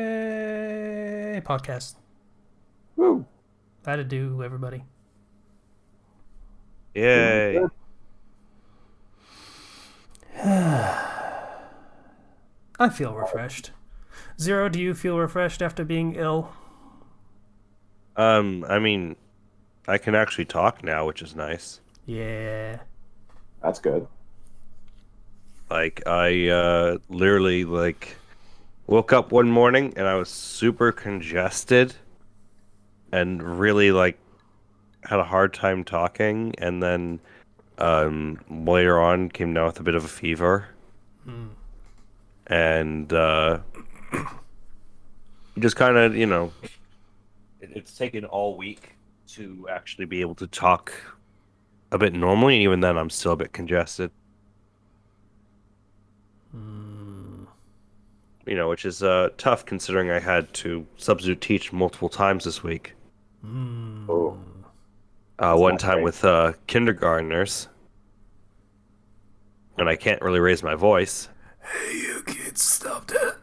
Yay! Podcast. Woo. How to do, everybody. Doing Yay. good. I feel refreshed. Zero, do you feel refreshed after being ill? I mean, I can actually talk now, which is nice. Yeah. That's good. Like I literally woke up one morning and I was super congested and really had a hard time talking, and then later on came down with a bit of a fever, Hmm. and just kind of, it's taken all week to actually be able to talk a bit normally, and even then I'm still a bit congested. Hmm. Which is tough considering I had to substitute teach multiple times this week. Oh, Hmm. that's One not time great. with kindergartners, and I can't really raise my voice. Hey, you kids, stop that.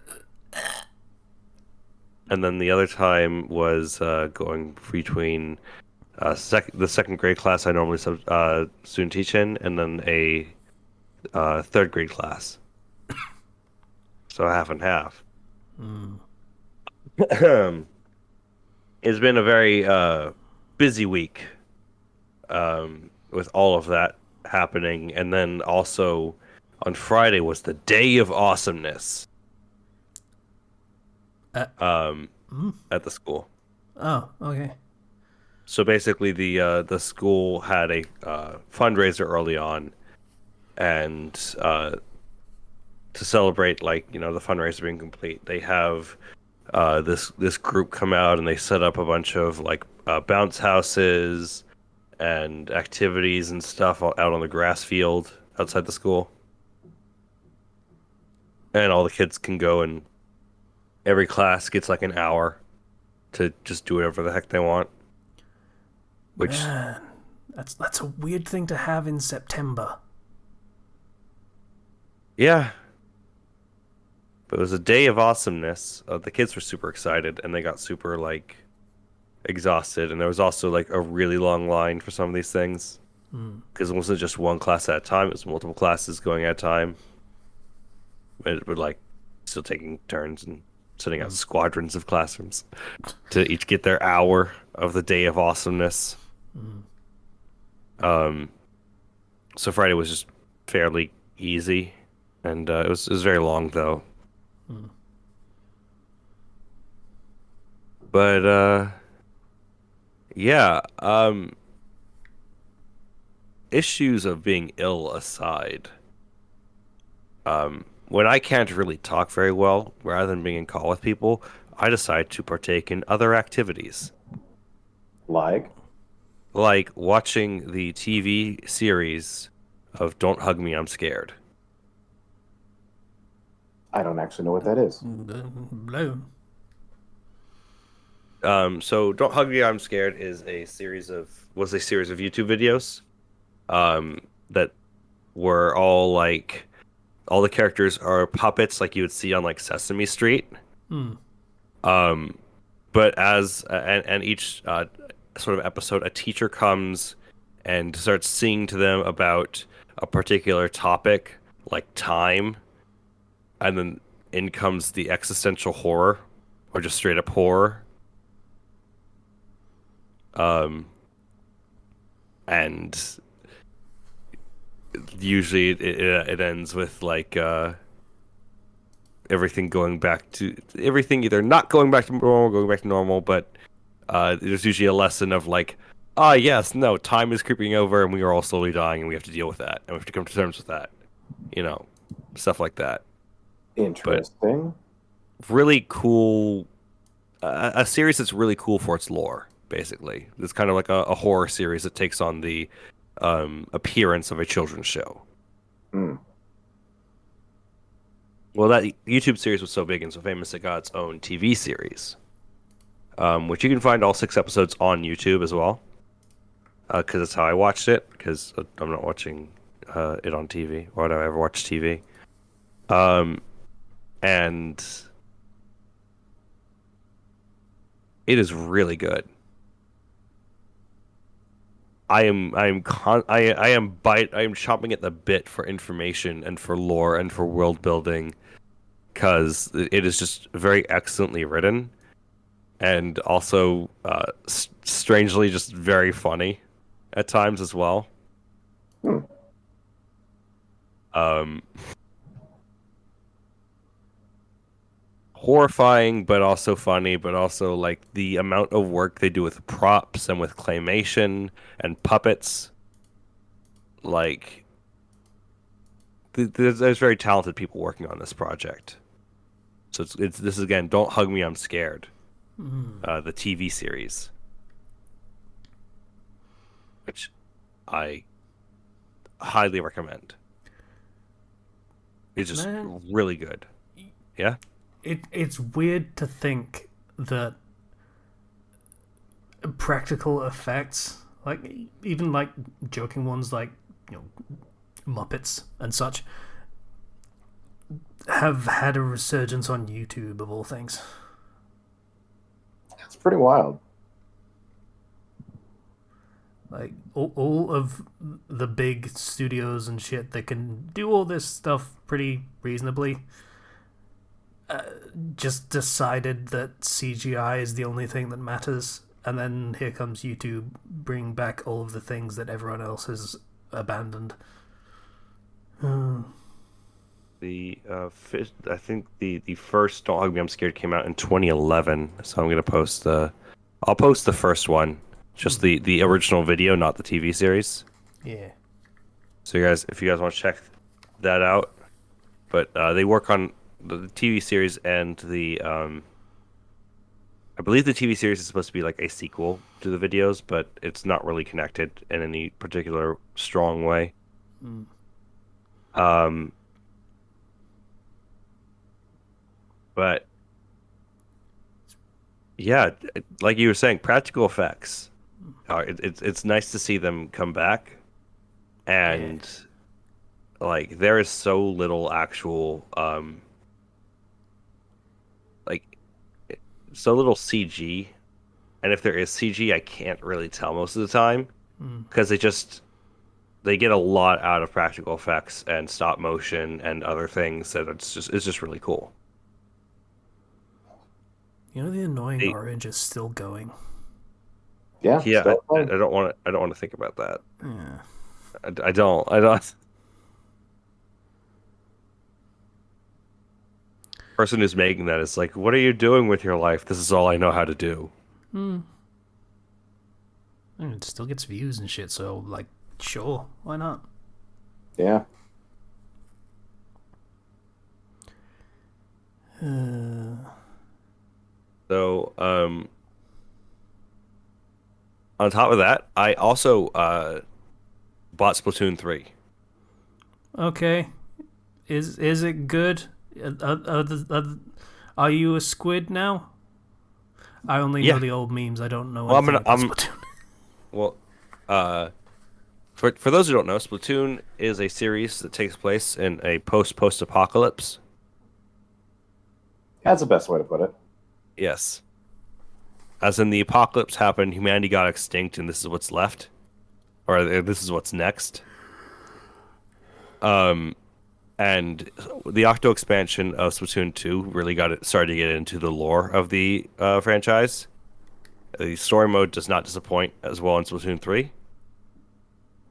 And then the other time was going between the second grade class I normally student teach in, and then a third grade class, so half and half. Hmm. It's been a very busy week with all of that happening, and then also on Friday was the Day of Awesomeness Uh, um, hmm. at the school. Oh, okay. So basically, the school had a fundraiser early on, and to celebrate, the fundraiser being complete, they have this group come out and they set up a bunch of bounce houses and activities and stuff out on the grass field outside the school, and all the kids can go, and every class gets like an hour to just do whatever the heck they want. Which, Man, that's a weird thing to have in September. yeah, but it was a day of awesomeness. The kids were super excited and they got super exhausted, and there was also like a really long line for some of these things Hmm. because it wasn't just one class at a time; it was multiple classes going at a time. It would still taking turns and sending out Hmm. squadrons of classrooms to each get their hour of the day of awesomeness. Hmm. Um, so Friday was just fairly easy, and it was very long though. Hmm. But yeah, issues of being ill aside, when I can't really talk very well, rather than being in call with people, I decide to partake in other activities, Like, like watching the TV series of "Don't Hug Me, I'm Scared." I don't actually know what that is. Blue. So "Don't Hug Me, I'm Scared" was a series of YouTube videos, that were all the characters are puppets like you would see on like Sesame Street. Hmm. Um, but and each sort of episode, a teacher comes and starts singing to them about a particular topic, like time, and then in comes the existential horror, or just straight up horror. Um, and usually it ends with everything either not going back to normal, going back to normal, but there's usually a lesson of yes, no, time is creeping over and we are all slowly dying and we have to deal with that and we have to come to terms with that, you know, stuff like that. But Interesting. really cool, a series that's really cool for its lore, basically. It's kind of like a horror series that takes on the appearance of a children's show. Hmm. Well, that YouTube series was so big and so famous, it got its own TV series, which you can find all 6 episodes on YouTube as well. Because that's how I watched it. Because I'm not watching it on TV. Why do I ever watch TV? Um, and It is really good. I am chomping at the bit for information and for lore and for world building because it is just very excellently written and also strangely just very funny at times as well. Hmm. Horrifying, but also funny, but also like the amount of work they do with props and with claymation and puppets. Like, there's very talented people working on this project. So it's this is again, Don't Hug Me, I'm Scared. The TV series, which I highly recommend. It's just really good. Yeah. It's weird to think that practical effects, like even like joking ones like, you know, Muppets and such, have had a resurgence on YouTube of all things. It's pretty wild. Like all of the big studios and shit that can do all this stuff pretty reasonably just decided that CGI is the only thing that matters, and then here comes YouTube, bring back all of the things that everyone else has abandoned. I think the first Don't Hug Me, I'm Scared came out in 2011, so I'm gonna I'll post the first one, just the original video, not the TV series. Yeah. So if you guys want to check that out, but they work on the TV series and I believe the TV series is supposed to be like a sequel to the videos, but it's not really connected in any particular strong way. But yeah, like you were saying, practical effects. It's nice to see them come back, and like there is so little actual like so little CG, and if there is CG, I can't really tell most of the time because they get a lot out of practical effects and stop motion and other things that it's just really cool. You know, the annoying orange is still going. Yeah. I don't want to think about that. Yeah. I don't. Person who's making that is like, what are you doing with your life? This is all I know how to do. It still gets views and shit, so like, sure, why not? Yeah. So, on top of that, I also bought Splatoon 3. Okay, is it good? Are you a squid now? I only know the old memes. I don't know anything about Splatoon. Well, for those who don't know, Splatoon is a series that takes place in a post-apocalypse. That's the best way to put it. Yes. As in the apocalypse happened, humanity got extinct, and this is what's left. Or this is what's next. And the Octo expansion of Splatoon 2 really started to get into the lore of the franchise. The story mode does not disappoint as well in Splatoon 3.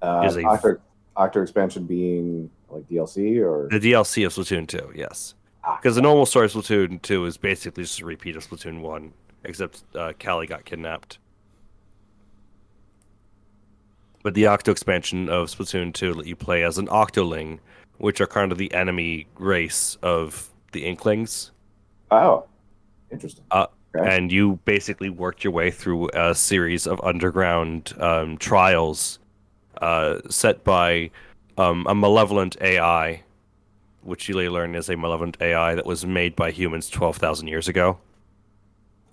Octo expansion being like DLC or the DLC of Splatoon 2, yes. Because the normal story of Splatoon 2 is basically just a repeat of Splatoon 1, except Callie got kidnapped. But the Octo expansion of Splatoon 2 let you play as an Octoling, which are kind of the enemy race of the Inklings. Oh, interesting. Okay. And you basically worked your way through a series of underground trials set by a malevolent AI, which you later learn is a malevolent AI that was made by humans 12,000 years ago.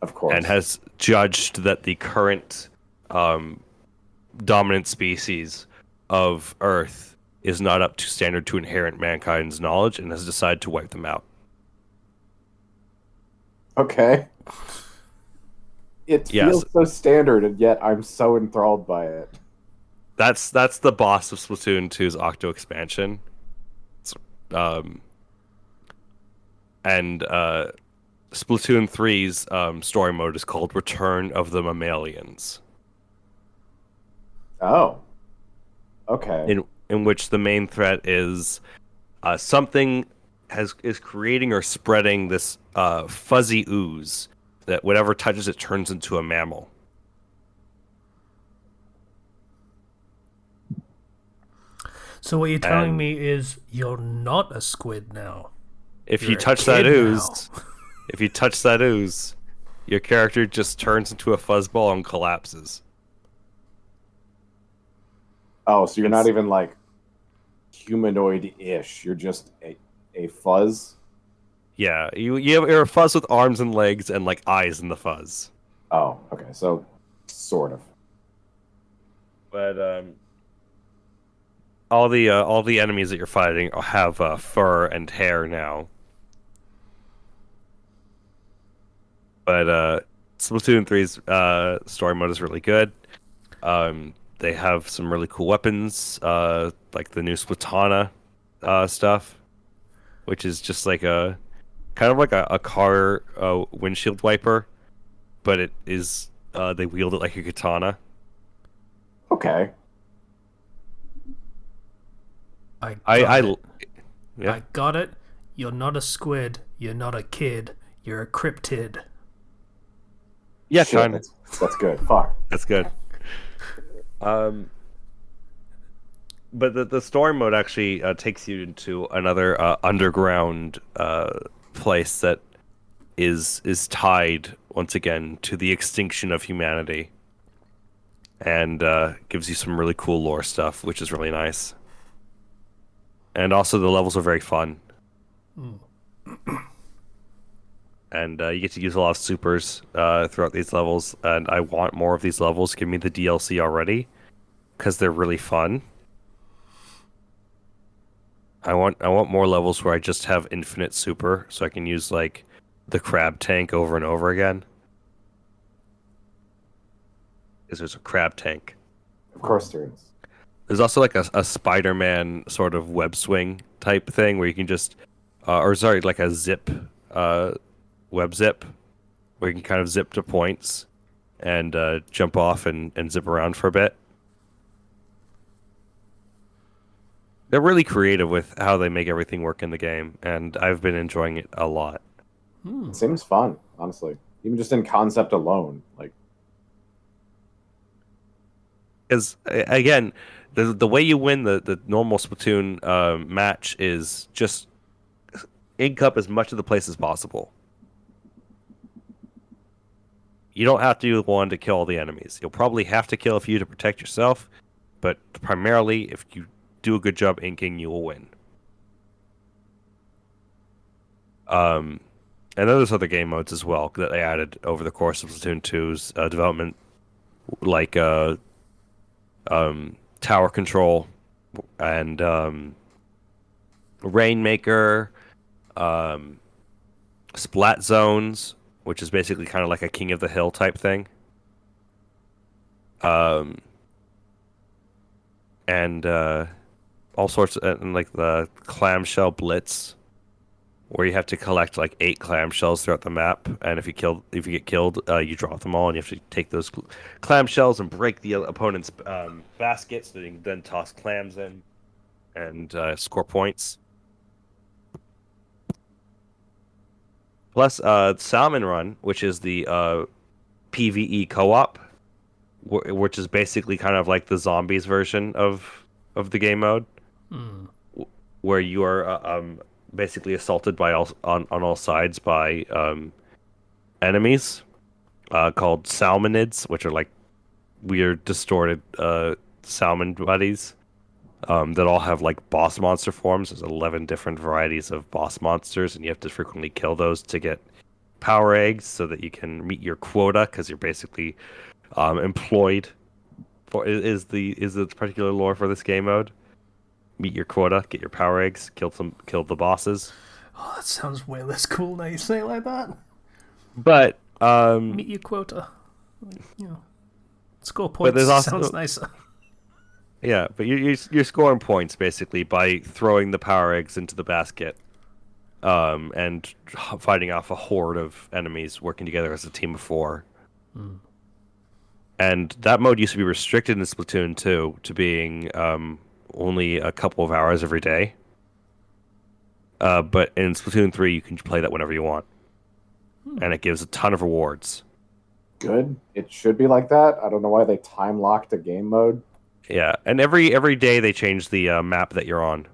Of course. And has judged that the current dominant species of Earth is not up to standard to inherit mankind's knowledge and has decided to wipe them out. Okay. It Yes, feels so standard, and yet I'm so enthralled by it. that's the boss of Splatoon 2's Octo expansion. It's, um, and Splatoon 3's story mode is called Return of the Mammalians, Oh, okay. in which the main threat is something is creating or spreading this fuzzy ooze that whatever touches it turns into a mammal. So what you're telling And me is you're not a squid now. if You're you a touch that kid ooze, now. if you touch that ooze, your character just turns into a fuzzball and collapses. Oh, so you're not It's even like humanoid-ish. You're just a fuzz. Yeah, you're a fuzz with arms and legs and like eyes in the fuzz. Oh, okay. So sort of. But all the enemies that you're fighting have fur and hair now. But Splatoon 3's story mode is really good. They have some really cool weapons, like the new Splatana stuff, which is just like a kind of like a car windshield wiper, but it is they wield it like a katana. Okay. I I got it. yeah. I got it. You're not a squid. You're not a kid. You're a cryptid. Yeah, Shit, kind of. that's good. Fuck. That's good. But the story mode actually takes you into another underground place that is tied once again to the extinction of humanity, and gives you some really cool lore stuff, which is really nice. And also the levels are very fun, and you get to use a lot of supers throughout these levels. And I want more of these levels. Give me the DLC already, because they're really fun. I want more levels where I just have infinite super, so I can use like the crab tank over and over again. Because there's a crab tank. Of course there is. There's also like a Spider-Man sort of web swing type thing where you can just, or sorry, like a zip, web zip, where you can kind of zip to points and jump off and zip around for a bit. They're really creative with how they make everything work in the game, and I've been enjoying it a lot. It seems fun, honestly. Even just in concept alone. Like, Because again, the way you win the normal Splatoon match is just ink up as much of the place as possible. You don't have to do one to kill all the enemies. You'll probably have to kill a few to protect yourself, but primarily, if you do a good job inking, you will win. And then there's other game modes as well that they added over the course of Splatoon 2's development, like tower control and Rainmaker, splat zones, which is basically kind of like a King of the Hill type thing. And all sorts of, and like the clamshell blitz, where you have to collect like 8 clamshells throughout the map, and if you get killed, you drop them all, and you have to take those clamshells and break the opponent's baskets, so you can then toss clams in and score points. Plus, Salmon Run, which is the PvE co-op, which is basically kind of like the zombies version of the game mode, where you are basically assaulted by on all sides by enemies called salmonids, which are like weird distorted salmon buddies that all have like boss monster forms. There's 11 different varieties of boss monsters, and you have to frequently kill those to get power eggs so that you can meet your quota, because you're basically employed for is the particular lore for this game mode. Meet your quota, get your power eggs, kill the bosses. Oh, that sounds way less cool now you say it like that. But Meet your quota. You know, score But points there's also sounds nicer. yeah, but you're scoring points basically by throwing the power eggs into the basket, and fighting off a horde of enemies working together as a team of four. And that mode used to be restricted in Splatoon 2 to being only a couple of hours every day. But in Splatoon 3, you can play that whenever you want, and it gives a ton of rewards. Good. It should be like that. I don't know why they time locked a game mode. Yeah, and every day they change the map that you're on,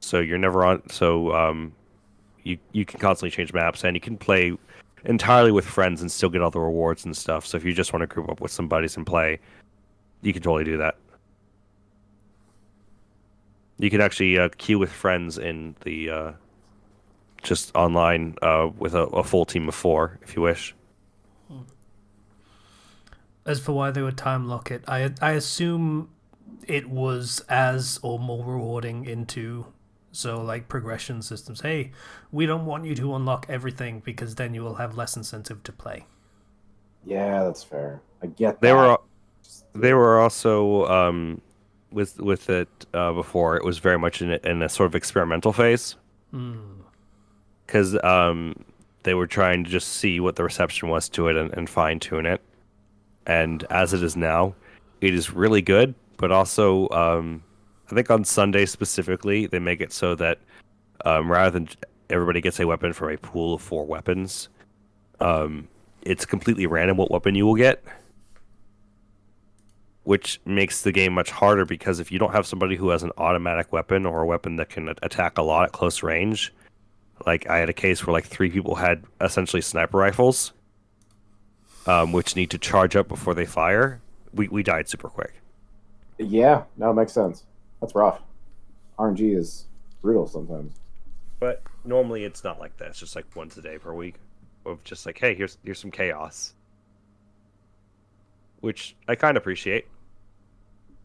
so you're never on. So you can constantly change maps, and you can play entirely with friends and still get all the rewards and stuff. So if you just want to group up with some buddies and play, you can totally do that. You can actually queue with friends in the just online with a full team of four if you wish. As for why they would time lock it, I assume it was as or more rewarding into so like progression systems. Hey, we don't want you to unlock everything because then you will have less incentive to play. Yeah, that's fair. I get that. They were also with it before. It was very much in a sort of experimental phase because they were trying to just see what the reception was to it and fine tune it. And as it is now, it is really good. But also, I think on Sunday specifically, they make it so that rather than everybody gets a weapon from a pool of 4 weapons, it's completely random what weapon you will get, which makes the game much harder because if you don't have somebody who has an automatic weapon or a weapon that can attack a lot at close range, like I had a case where like 3 people had essentially sniper rifles, which need to charge up before they fire, we died super quick. Yeah, no, it makes sense. That's rough. RNG is brutal sometimes. But normally it's not like that. It's just like once a day per week of just like, hey, here's some chaos, which I kind of appreciate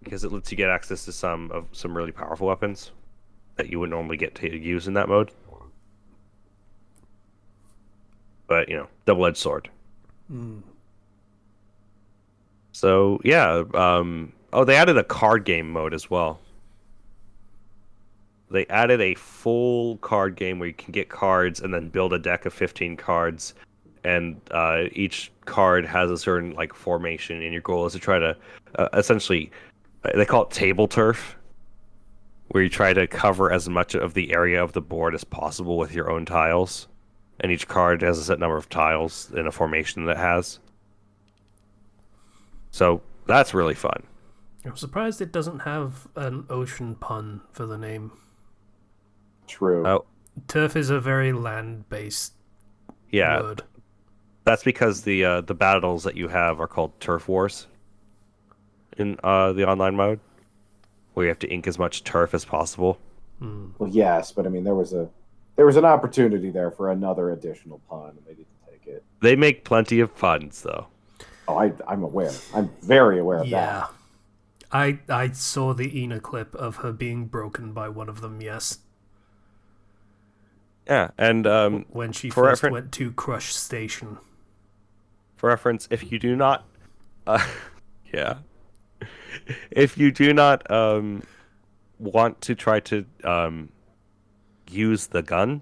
because it lets you get access to some really powerful weapons that you would normally get to use in that mode. But double-edged sword. So yeah, they added a card game mode as well. They added a full card game where you can get cards and then build a deck of 15 cards, and each card has a certain like formation, and your goal is to try to essentially, they call it table turf, where you try to cover as much of the area of the board as possible with your own tiles, and each card has a set number of tiles in a formation that it has. So that's really fun. I'm surprised it doesn't have an ocean pun for the name. True. Oh, Turf is a very land-based word. That's because the battles that you have are called turf wars in the online mode, where you have to ink as much turf as possible. Well, yes, but I mean there was an opportunity there for another additional pun, and they didn't take it. They make plenty of puns, though. Oh, I'm aware. I'm very aware of that. I saw the Ina clip of her being broken by one of them. Yes. Yeah, and when she first went to Crush Station. For reference, if you do not, if you do not want to try to use the gun,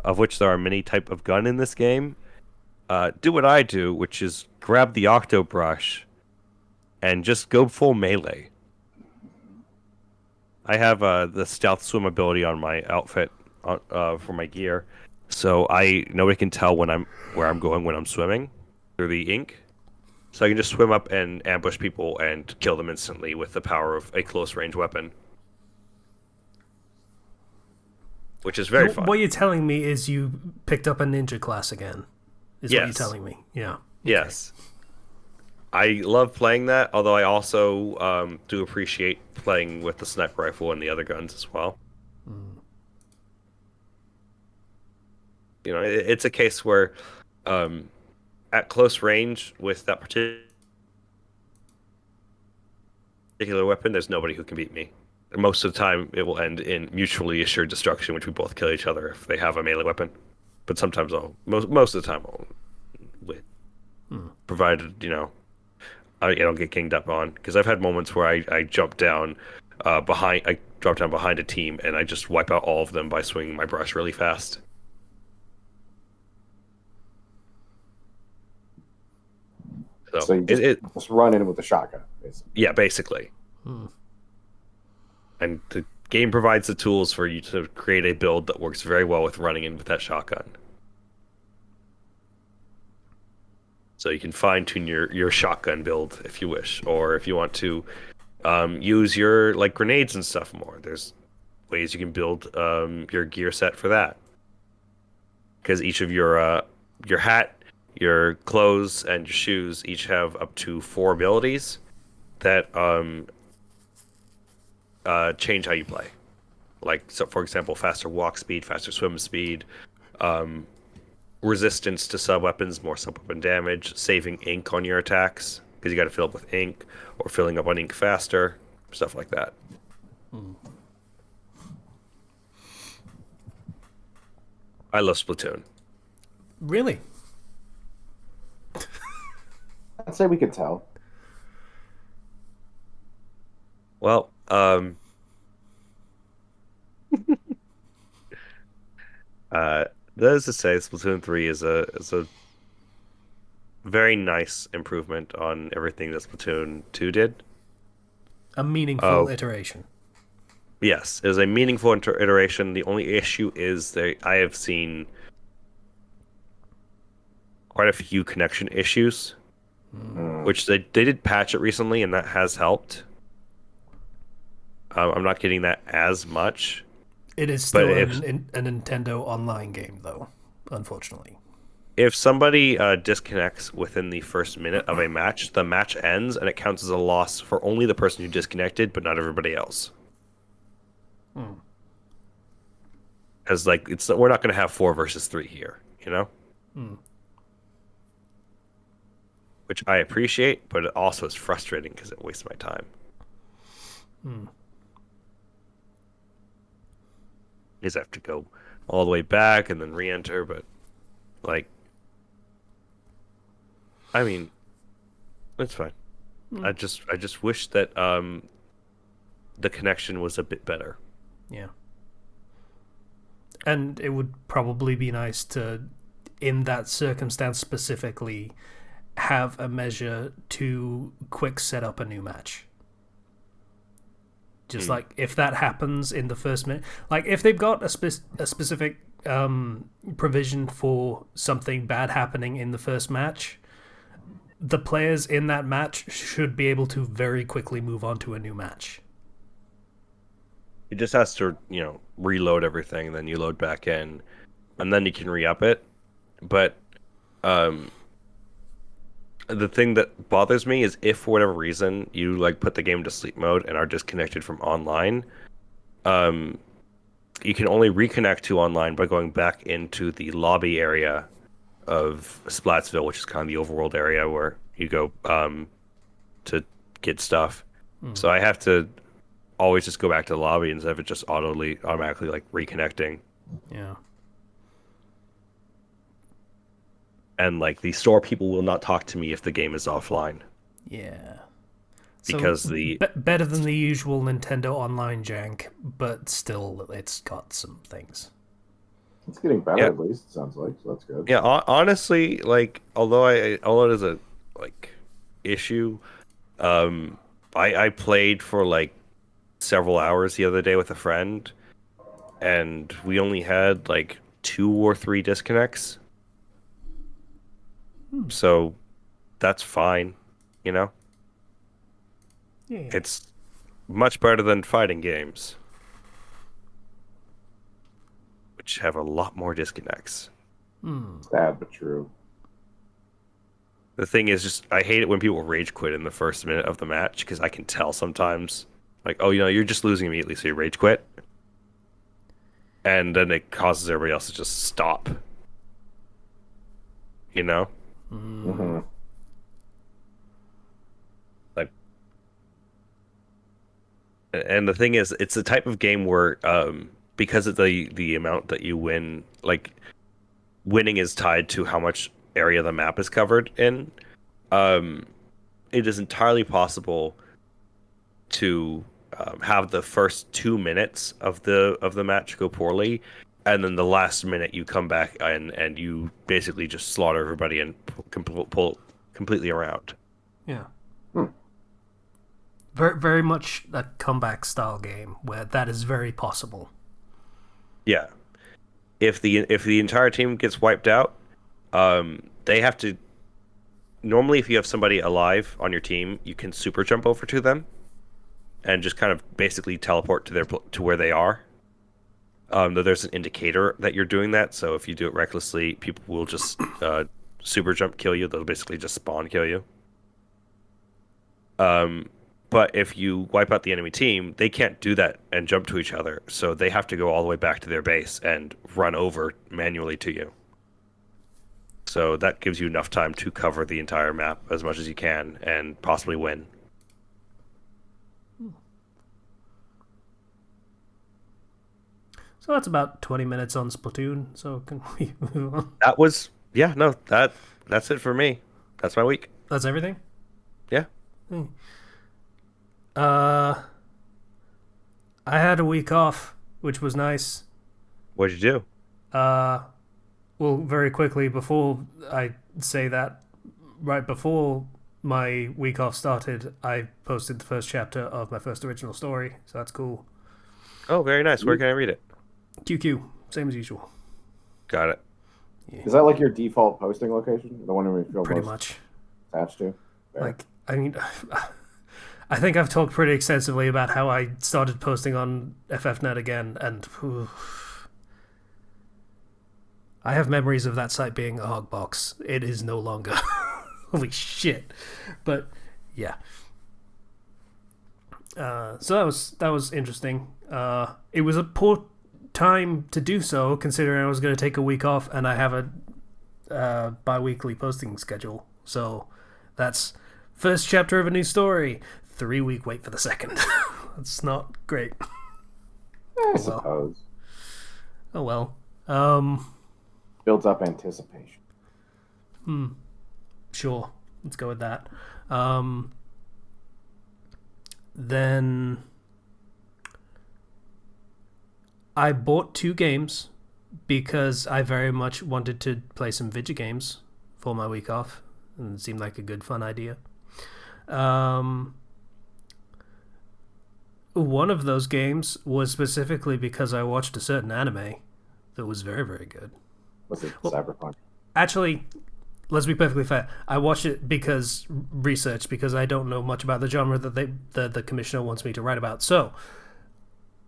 of which there are many type of gun in this game, do what I do, which is grab the octo brush and just go full melee. I have the stealth swim ability on my outfit for my gear, so nobody can tell where I'm going when I'm swimming through the ink. So I can just swim up and ambush people and kill them instantly with the power of a close range weapon, which is very fun. What you're telling me is you picked up a ninja class again. Is yes. What you're telling me? Yeah. Okay. Yes. I love playing that, although I also do appreciate playing with the sniper rifle and the other guns as well. It's a case where at close range with that particular weapon, there's nobody who can beat me. And most of the time, it will end in mutually assured destruction, which we both kill each other if they have a melee weapon. But sometimes most of the time I'll win. provided I don't get ganged up on. Because I've had moments where I jump down I drop down behind a team and I just wipe out all of them by swinging my brush really fast. So So you just run in with a shotgun, basically. yeah, basically. And the game provides the tools for you to create a build that works very well with running in with that shotgun. So you can fine tune your shotgun build if you wish, or if you want to use your like grenades and stuff more. There's ways you can build your gear set for that. Because each of your hat, your clothes, and your shoes each have up to 4 abilities that change how you play. Like, so for example, faster walk speed, faster swim speed, resistance to sub weapons, more sub weapon damage, saving ink on your attacks because you got to fill up with ink, or filling up on ink faster, stuff like that. I love Splatoon. Really? I'd say we could tell. Well, that is to say, Splatoon 3 is a very nice improvement on everything that Splatoon 2 did. A meaningful iteration. Yes, it is a meaningful iteration. The only issue is that I have seen quite a few connection issues, which they did patch it recently, and that has helped. I'm not getting that as much. It is still a Nintendo Online game, though, unfortunately. If somebody disconnects within the first minute of a match, the match ends, and it counts as a loss for only the person who disconnected, but not everybody else. Because we're not going to have 4 versus 3 here, you know? Which I appreciate, but it also is frustrating because it wastes my time. Is I have to go all the way back and then re-enter, but I mean, it's fine. I just wish that the connection was a bit better. Yeah. And it would probably be nice to, in that circumstance specifically, have a measure to quick set up a new match. Just like if that happens in the first minute, like if they've got a specific provision for something bad happening in the first match, the players in that match should be able to very quickly move on to a new match. It just has to, reload everything, and then you load back in, and then you can re-up it. But the thing that bothers me is if for whatever reason you put the game to sleep mode and are disconnected from online, you can only reconnect to online by going back into the lobby area of Splatsville, which is kind of the overworld area where you go to get stuff. So I have to always just go back to the lobby instead of it just automatically reconnecting. Yeah. And the store people will not talk to me if the game is offline. Yeah. Because so, better than the usual Nintendo Online jank, but still it's got some things. It's getting better at least, it sounds like, so that's good. Yeah, honestly, although it is a issue, I played for several hours the other day with a friend, and we only had 2 or 3 disconnects. So that's fine, Yeah. It's much better than fighting games, which have a lot more disconnects. Sad but true. The thing is, just I hate it when people rage quit in the first minute of the match, because I can tell sometimes, you're just losing immediately, so you rage quit, and then it causes everybody else to just stop. Mm-hmm. And the thing is, it's the type of game where, because of the amount that you win, winning is tied to how much area the map is covered in. it is entirely possible to have the first 2 minutes of the match go poorly, and then the last minute you come back and you basically just slaughter everybody and pull completely around. Yeah. Very, very much a comeback style game where that is very possible. Yeah. If the entire team gets wiped out, they have to. Normally, if you have somebody alive on your team, you can super jump over to them, and just kind of basically teleport to where they are. Though there's an indicator that you're doing that, so if you do it recklessly, people will just super jump kill you. They'll basically just spawn kill you. But if you wipe out the enemy team, they can't do that and jump to each other, so they have to go all the way back to their base and run over manually to you. So that gives you enough time to cover the entire map as much as you can and possibly win. So that's about 20 minutes on Splatoon. So can we move on? That's it for me. That's my week. That's everything? Yeah. I had a week off, which was nice. What'd you do? Well, very quickly, before I say that, right before my week off started, I posted the first chapter of my first original story, so that's cool. Oh, very nice. Where can I read it? QQ, same as usual. Got it. Is that like your default posting location? The one we feel Pretty most much. attached to? Fair. Like, I mean, I think I've talked pretty extensively about how I started posting on FFnet again, and I have memories of that site being a hog box. It is no longer. Holy shit. But, yeah. So that was interesting. It was a poor time to do so, considering I was going to take a week off, and I have a bi-weekly posting schedule. So that's first chapter of a new story. 3-week wait for the second. That's not great. I suppose. Oh well. Builds up anticipation. Sure. Let's go with that. Then I bought 2 games because I very much wanted to play some video games for my week off, and it seemed like a good fun idea. One of those games was specifically because I watched a certain anime that was very, very good. Was it Cyberpunk? Actually, let's be perfectly fair. I watched it because I don't know much about the genre that the commissioner wants me to write about. So,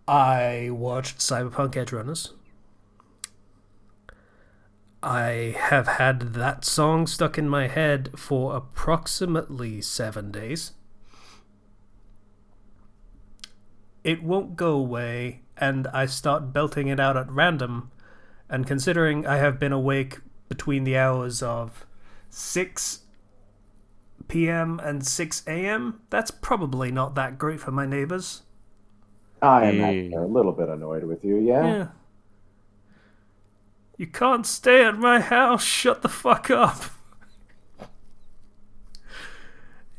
I watched Cyberpunk Edgerunners. I have had that song stuck in my head for approximately 7 days. It won't go away, and I start belting it out at random. And considering I have been awake between the hours of 6 p.m. and 6 a.m., that's probably not that great for my neighbors. I am a little bit annoyed with you, yeah? You can't stay at my house, shut the fuck up.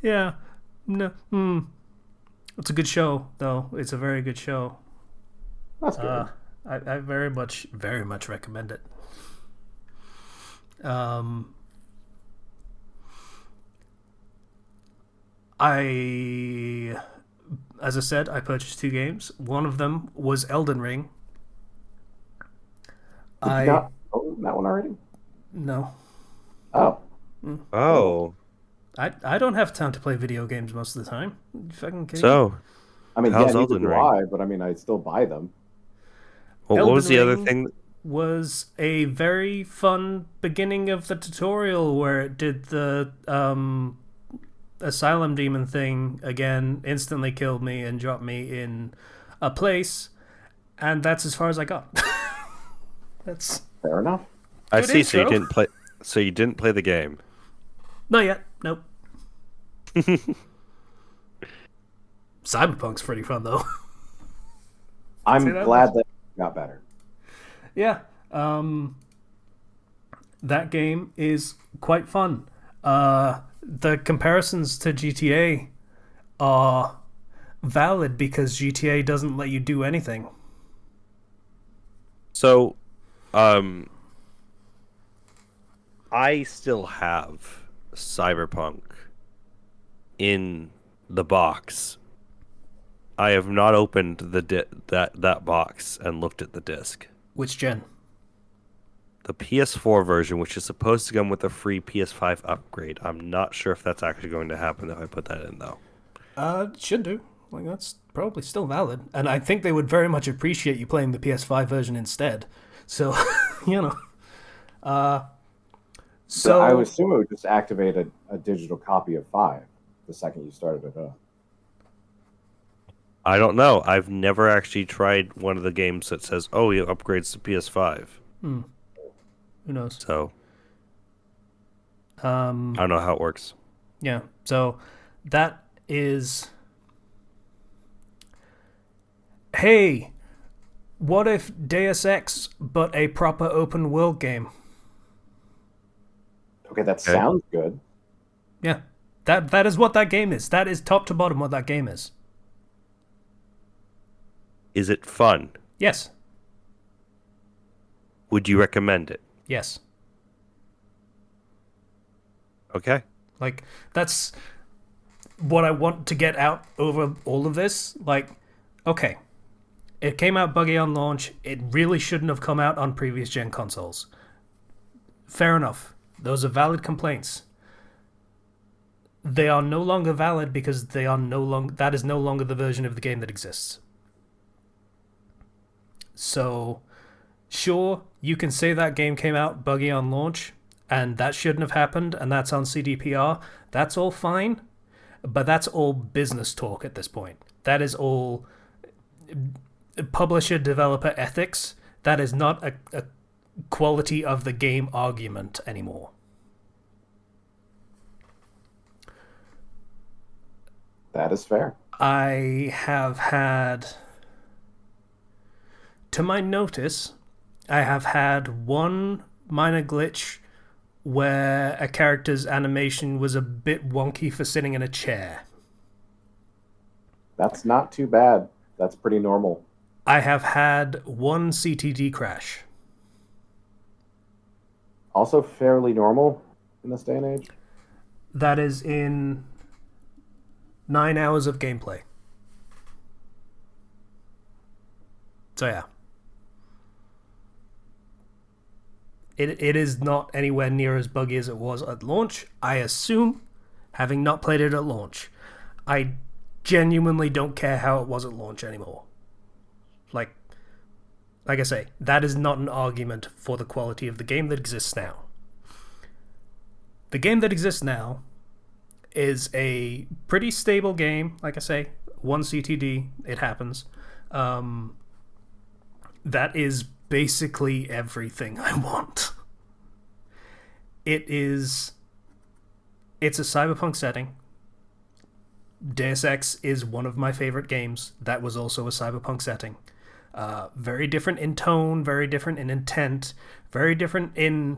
Yeah. No. It's a good show, though. It's a very good show. That's good. I very much recommend it. As I said, I purchased 2 games. One of them was Elden Ring. Did you not own that one already? No. Oh. Oh. I don't have time to play video games most of the time. You fucking kidding me? So, I mean, how's yeah, neither Elden do Ring? I, but I mean, I still buy them. Well, what was the other Ring thing? Was a very fun beginning of the tutorial where it did the asylum demon thing again, instantly killed me and dropped me in a place, and that's as far as I got. That's Fair enough. I Good see. So you intro. didn't play. So you didn't play the game. not yet. Nope. Cyberpunk's pretty fun though. I'm Say that glad that it got better. Yeah. That game is quite fun. The comparisons to GTA are valid because GTA doesn't let you do anything. So, I still have Cyberpunk in the box. I have not opened that box and looked at the disc. Which gen? The PS4 version, which is supposed to come with a free PS5 upgrade. I'm not sure if that's actually going to happen if I put that in, though. Should do. Like, that's probably still valid. And I think they would very much appreciate you playing the PS5 version instead. So, you know. So I would assume it would just activate a digital copy of 5 the second you started it up. I don't know. I've never actually tried one of the games that says, oh, it upgrades to PS5. Who knows? So, I don't know how it works. Yeah. So that is... Hey, what if Deus Ex, but a proper open world game? Okay, that sounds good. Yeah. That is what that game is. That is top to bottom what that game is. Is it fun? Yes. Would you recommend it? Yes. Okay. Like, that's what I want to get out over all of this. Like, okay, it came out buggy on launch. It really shouldn't have come out on previous gen consoles. Fair enough. Those are valid complaints. They are no longer valid because that is no longer the version of the game that exists. So, sure, you can say that game came out buggy on launch, and that shouldn't have happened, and that's on CDPR. That's all fine, but that's all business talk at this point. That is all publisher-developer ethics. That is not a quality of the game argument anymore. That is fair. I have had... To my notice, I have had one minor glitch where a character's animation was a bit wonky for sitting in a chair. That's not too bad. That's pretty normal. I have had one CTD crash. Also fairly normal in this day and age. That is in 9 hours of gameplay. So yeah. It is not anywhere near as buggy as it was at launch. I assume, having not played it at launch, I genuinely don't care how it was at launch anymore. Like I say, that is not an argument for the quality of the game that exists now. The game that exists now is a pretty stable game. Like I say, one CTD, it happens. That is basically everything I want. It's a cyberpunk setting. Deus Ex is one of my favorite games. That was also a cyberpunk setting. Very different in tone, very different in intent, very different in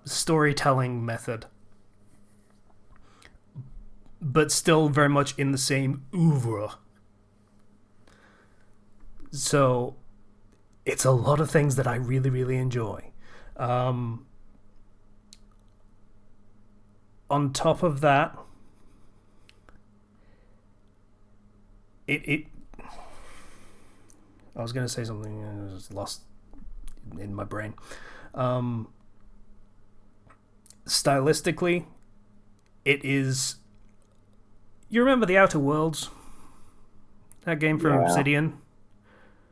storytelling method. But still very much in the same oeuvre. So, it's a lot of things that I really, really enjoy. On top of that, I was going to say something I was lost in my brain. Stylistically, it is... You remember The Outer Worlds? That game from Obsidian?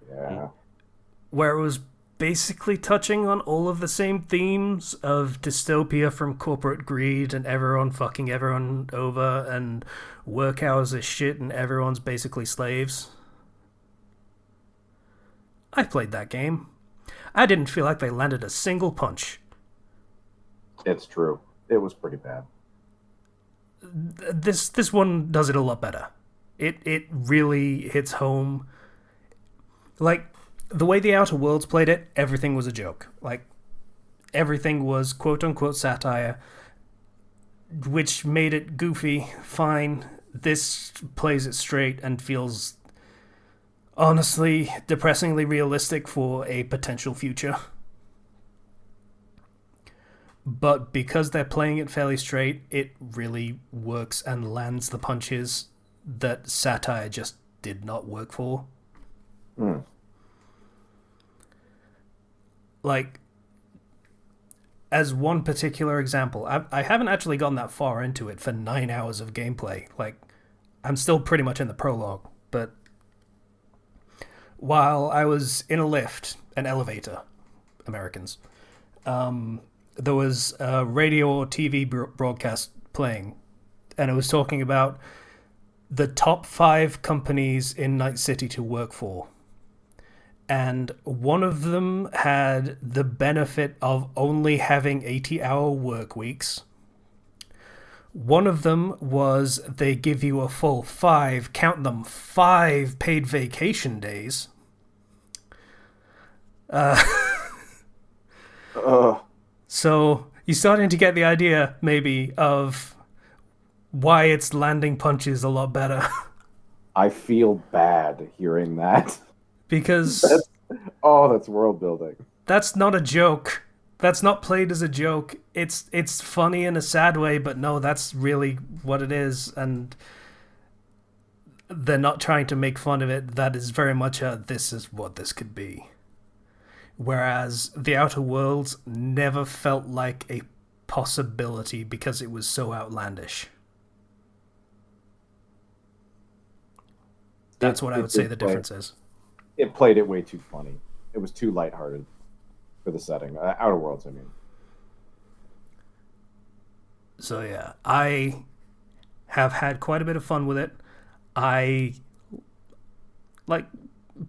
Yeah. Where it was basically touching on all of the same themes of dystopia from corporate greed and everyone fucking everyone over and work hours is shit and everyone's basically slaves. I played that game. I didn't feel like they landed a single punch. It's true. It was pretty bad. This one does it a lot better. It really hits home. Like, the way the Outer Worlds played it, everything was a joke. Like, everything was quote-unquote satire. which made it goofy. Fine. This plays it straight and feels honestly depressingly realistic for a potential future. But because they're playing it fairly straight, it really works and lands the punches that satire just did not work for. Like, as one particular example, I haven't actually gotten that far into it for 9 hours of gameplay. Like, I'm still pretty much in the prologue, but while I was in a lift, an elevator, Americans, there was a radio or TV broadcast playing, and it was talking about the top 5 companies in Night City to work for. And one of them had the benefit of only having 80-hour work weeks. One of them was they give you a full 5, count them, 5 paid vacation days. So you're starting to get the idea, maybe, of why it's landing punches a lot better. I feel bad hearing that. Because that's world building. That's not a joke. That's not played as a joke. It's funny in a sad way, but no, that's really what it is, and they're not trying to make fun of it. That is very much a this is what this could be. Whereas The Outer Worlds never felt like a possibility because it was so outlandish. That's what I would say the difference is. It played it way too funny. It was too lighthearted for the setting. Outer Worlds, I mean. So yeah, I have had quite a bit of fun with it.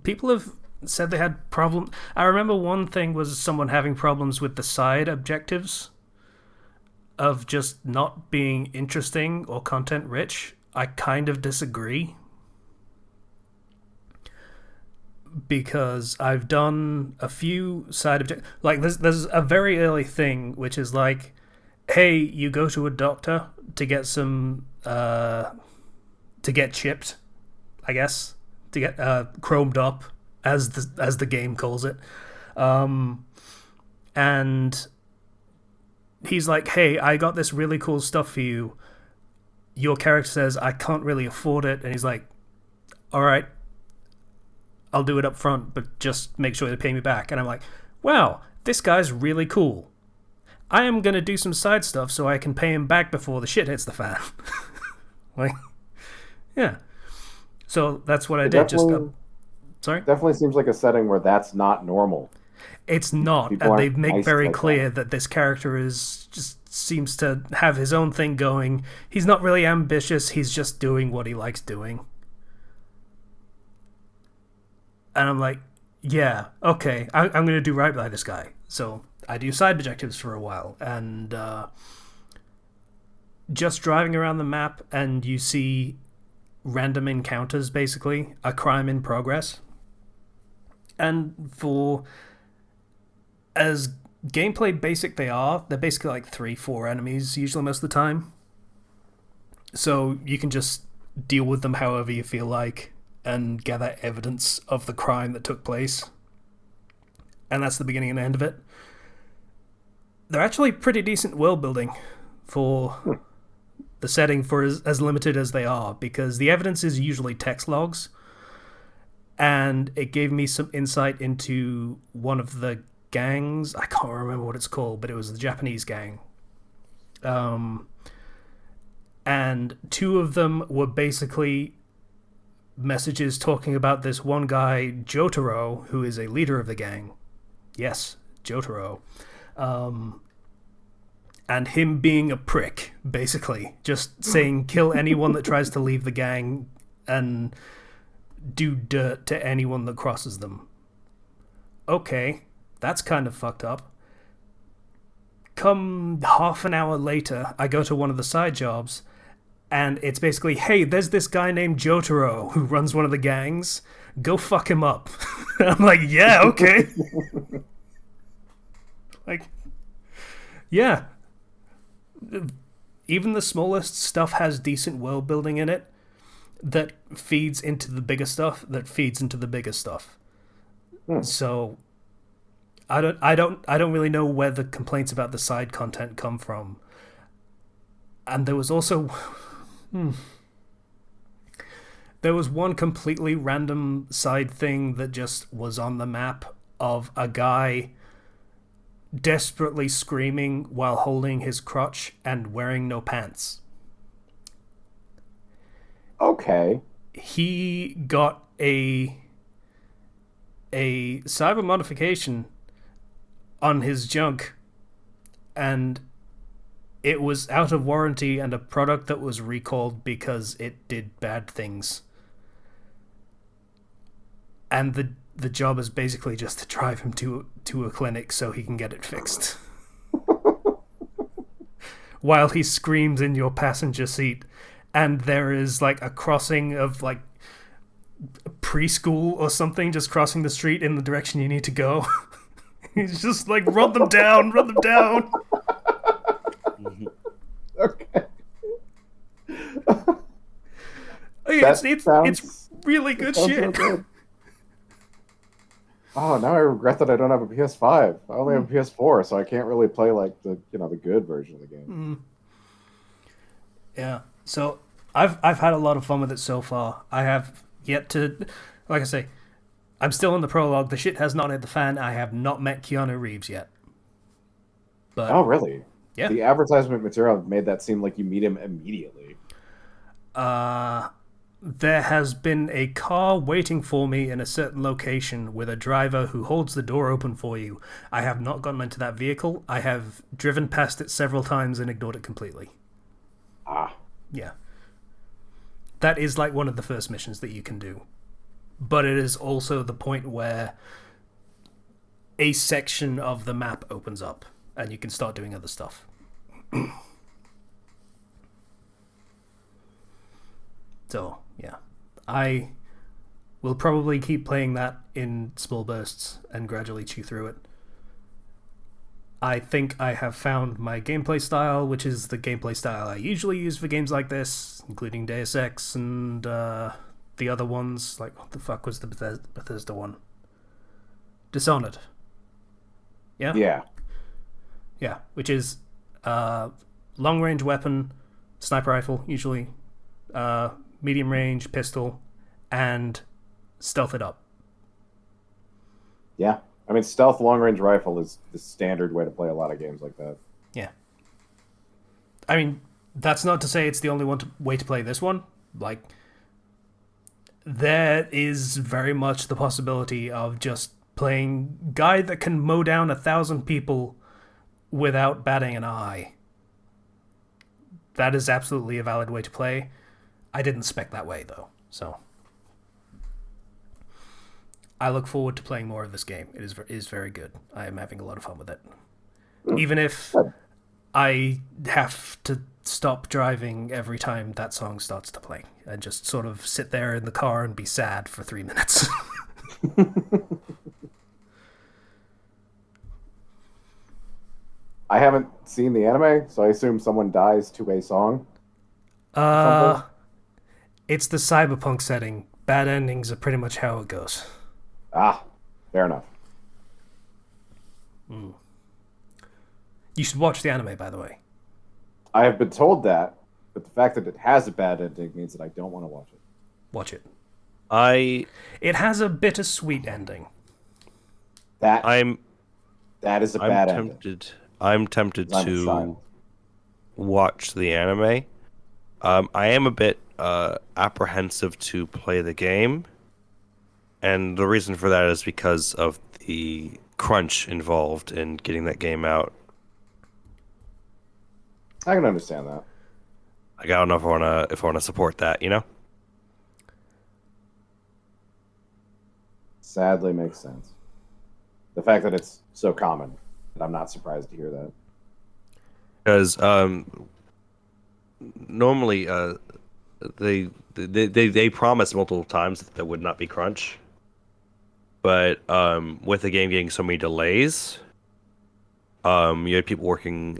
People have said they had problems. I remember one thing was someone having problems with the side objectives of just not being interesting or content rich. I kind of disagree. Because I've done a few side objectives. Like, there's a very early thing, which is like, hey, you go to a doctor to get some, to get chipped, I guess, to get chromed up, as the game calls it. And he's like, hey, I got this really cool stuff for you. Your character says, I can't really afford it. And he's like, all right, I'll do it up front, but just make sure they pay me back. And I'm like, wow, this guy's really cool. I am going to do some side stuff so I can pay him back before the shit hits the fan. Like, yeah. So that's what I did. Sorry? Definitely seems like a setting where that's not normal. It's not, People and they aren't make nice very like clear that this character is just seems to have his own thing going. He's not really ambitious, he's just doing what he likes doing. And I'm like, yeah, okay, I'm going to do right by this guy. So I do side objectives for a while, and just driving around the map, and you see random encounters, basically, a crime in progress. And for as gameplay basic they're basically like 3-4 enemies, usually most of the time. So you can just deal with them however you feel like, and gather evidence of the crime that took place. And that's the beginning and end of it. They're actually pretty decent world building for the setting, for as limited as they are, because the evidence is usually text logs. And it gave me some insight into one of the gangs. I can't remember what it's called, but it was the Japanese gang. And 2 of them were basically messages talking about this one guy, Jotaro, who is a leader of the gang. Yes, Jotaro. And him being a prick, basically. Just saying, kill anyone that tries to leave the gang and do dirt to anyone that crosses them. Okay, that's kind of fucked up. Come half an hour later, I go to one of the side jobs, and it's basically, hey, there's this guy named Jotaro who runs one of the gangs. Go fuck him up. I'm like, yeah, okay. Like, yeah. even the smallest stuff has decent world building in it that feeds into the bigger stuff that feeds into the bigger stuff. So I don't really know where the complaints about the side content come from. And there was also there was one completely random side thing that just was on the map of a guy desperately screaming while holding his crotch and wearing no pants. Okay. He got a cyber modification on his junk, and it was out of warranty and a product that was recalled because it did bad things. And the job is basically just to drive him to a clinic so he can get it fixed. While he screams in your passenger seat, and there is like a crossing of like preschool or something just crossing the street in the direction you need to go. He's just like, run them down, run them down. Okay. It's really good shit. So good. Oh, now I regret that I don't have a PS5. I only have a PS4, so I can't really play like the good version of the game. Yeah. So I've had a lot of fun with it so far. I have yet to, like I say, I'm still in the prologue. The shit has not hit the fan. I have not met Keanu Reeves yet. But oh, really? Yeah. The advertisement material made that seem like you meet him immediately. There has been a car waiting for me in a certain location with a driver who holds the door open for you. I have not gotten into that vehicle. I have driven past it several times and ignored it completely. Ah. Yeah. That is like one of the first missions that you can do. But it is also the point where a section of the map opens up and you can start doing other stuff. So, yeah. I will probably keep playing that in small bursts and gradually chew through it. I think I have found my gameplay style, which is the gameplay style I usually use for games like this, including Deus Ex and the other ones. Like, what the fuck was the Bethesda one? Dishonored. Yeah? Yeah. Yeah, which is long-range weapon, sniper rifle, usually, medium range pistol, and stealth it up. Yeah. I mean, stealth long-range rifle is the standard way to play a lot of games like that. Yeah. I mean, that's not to say it's the only way to play this one. Like, there is very much the possibility of just playing guy that can mow down 1,000 people without batting an eye. That is absolutely a valid way to play. I didn't spec that way, though, so I look forward to playing more of this game. It is very good. I am having a lot of fun with it. Even if I have to stop driving every time that song starts to play and just sort of sit there in the car and be sad for 3 minutes. I haven't seen the anime, so I assume someone dies to a song. It's the cyberpunk setting. Bad endings are pretty much how it goes. Ah, fair enough. You should watch the anime, by the way. I have been told that, but the fact that it has a bad ending means that I don't want to watch it. Watch it. It has a bittersweet ending. That is a bad ending. I'm tempted to watch the anime. I am a bit apprehensive to play the game, and the reason for that is because of the crunch involved in getting that game out. I can understand that. I don't know if I wanna support that, you know? Sadly makes sense. The fact that it's so common, and I'm not surprised to hear that. Because normally they promised multiple times that there would not be crunch, but with the game getting so many delays, you had people working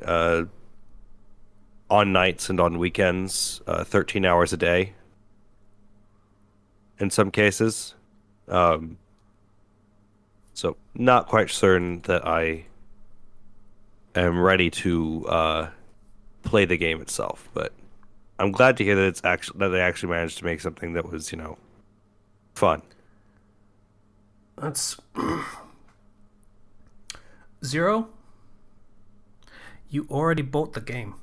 on nights and on weekends, 13 hours a day in some cases. Um, so not quite certain that I am ready to play the game itself, but I'm glad to hear that they actually managed to make something that was, fun. That's Zero. You already bought the game.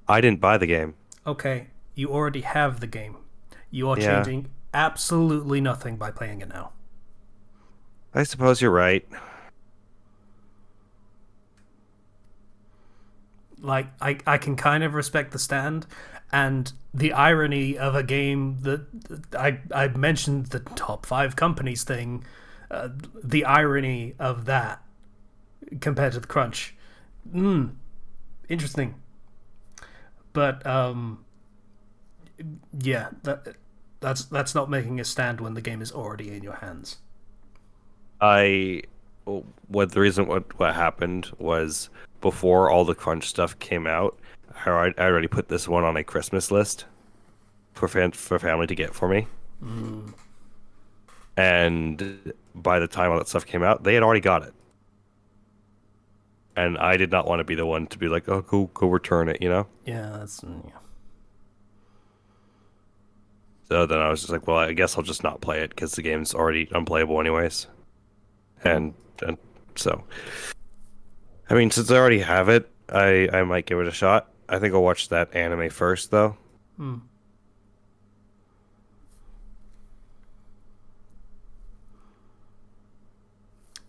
I didn't buy the game. Okay, you already have the game. You are Yeah. changing absolutely nothing by playing it now. I suppose you're right. Like, I can kind of respect the stand and the irony of a game that I mentioned the top 5 companies thing, the irony of that compared to the crunch. Interesting. But yeah, that's not making a stand when the game is already in your hands. What the reason what happened was before all the crunch stuff came out, I already put this one on a Christmas list for family to get for me. And by the time all that stuff came out, they had already got it. And I did not want to be the one to be like, "Oh, go return it," Yeah, that's yeah. So then I was just like, "Well, I guess I'll just not play it because the game's already unplayable anyways." And so, I mean, since I already have it, I might give it a shot. I think I'll watch that anime first, though.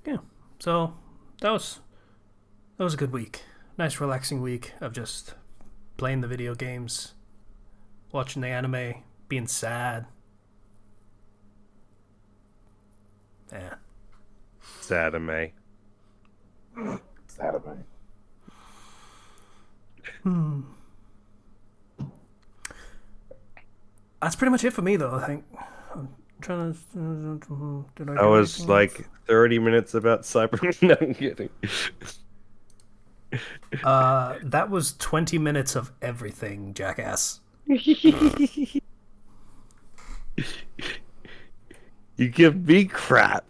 Yeah. So that was a good week. Nice relaxing week of just playing the video games, watching the anime, being sad. Yeah. Sad anime. Saturday. That's pretty much it for me, though. I think. I'm trying to. Did I? That do was anything like 30 minutes about cyber. No, I'm kidding. else? That was 20 minutes of everything, jackass. You give me crap.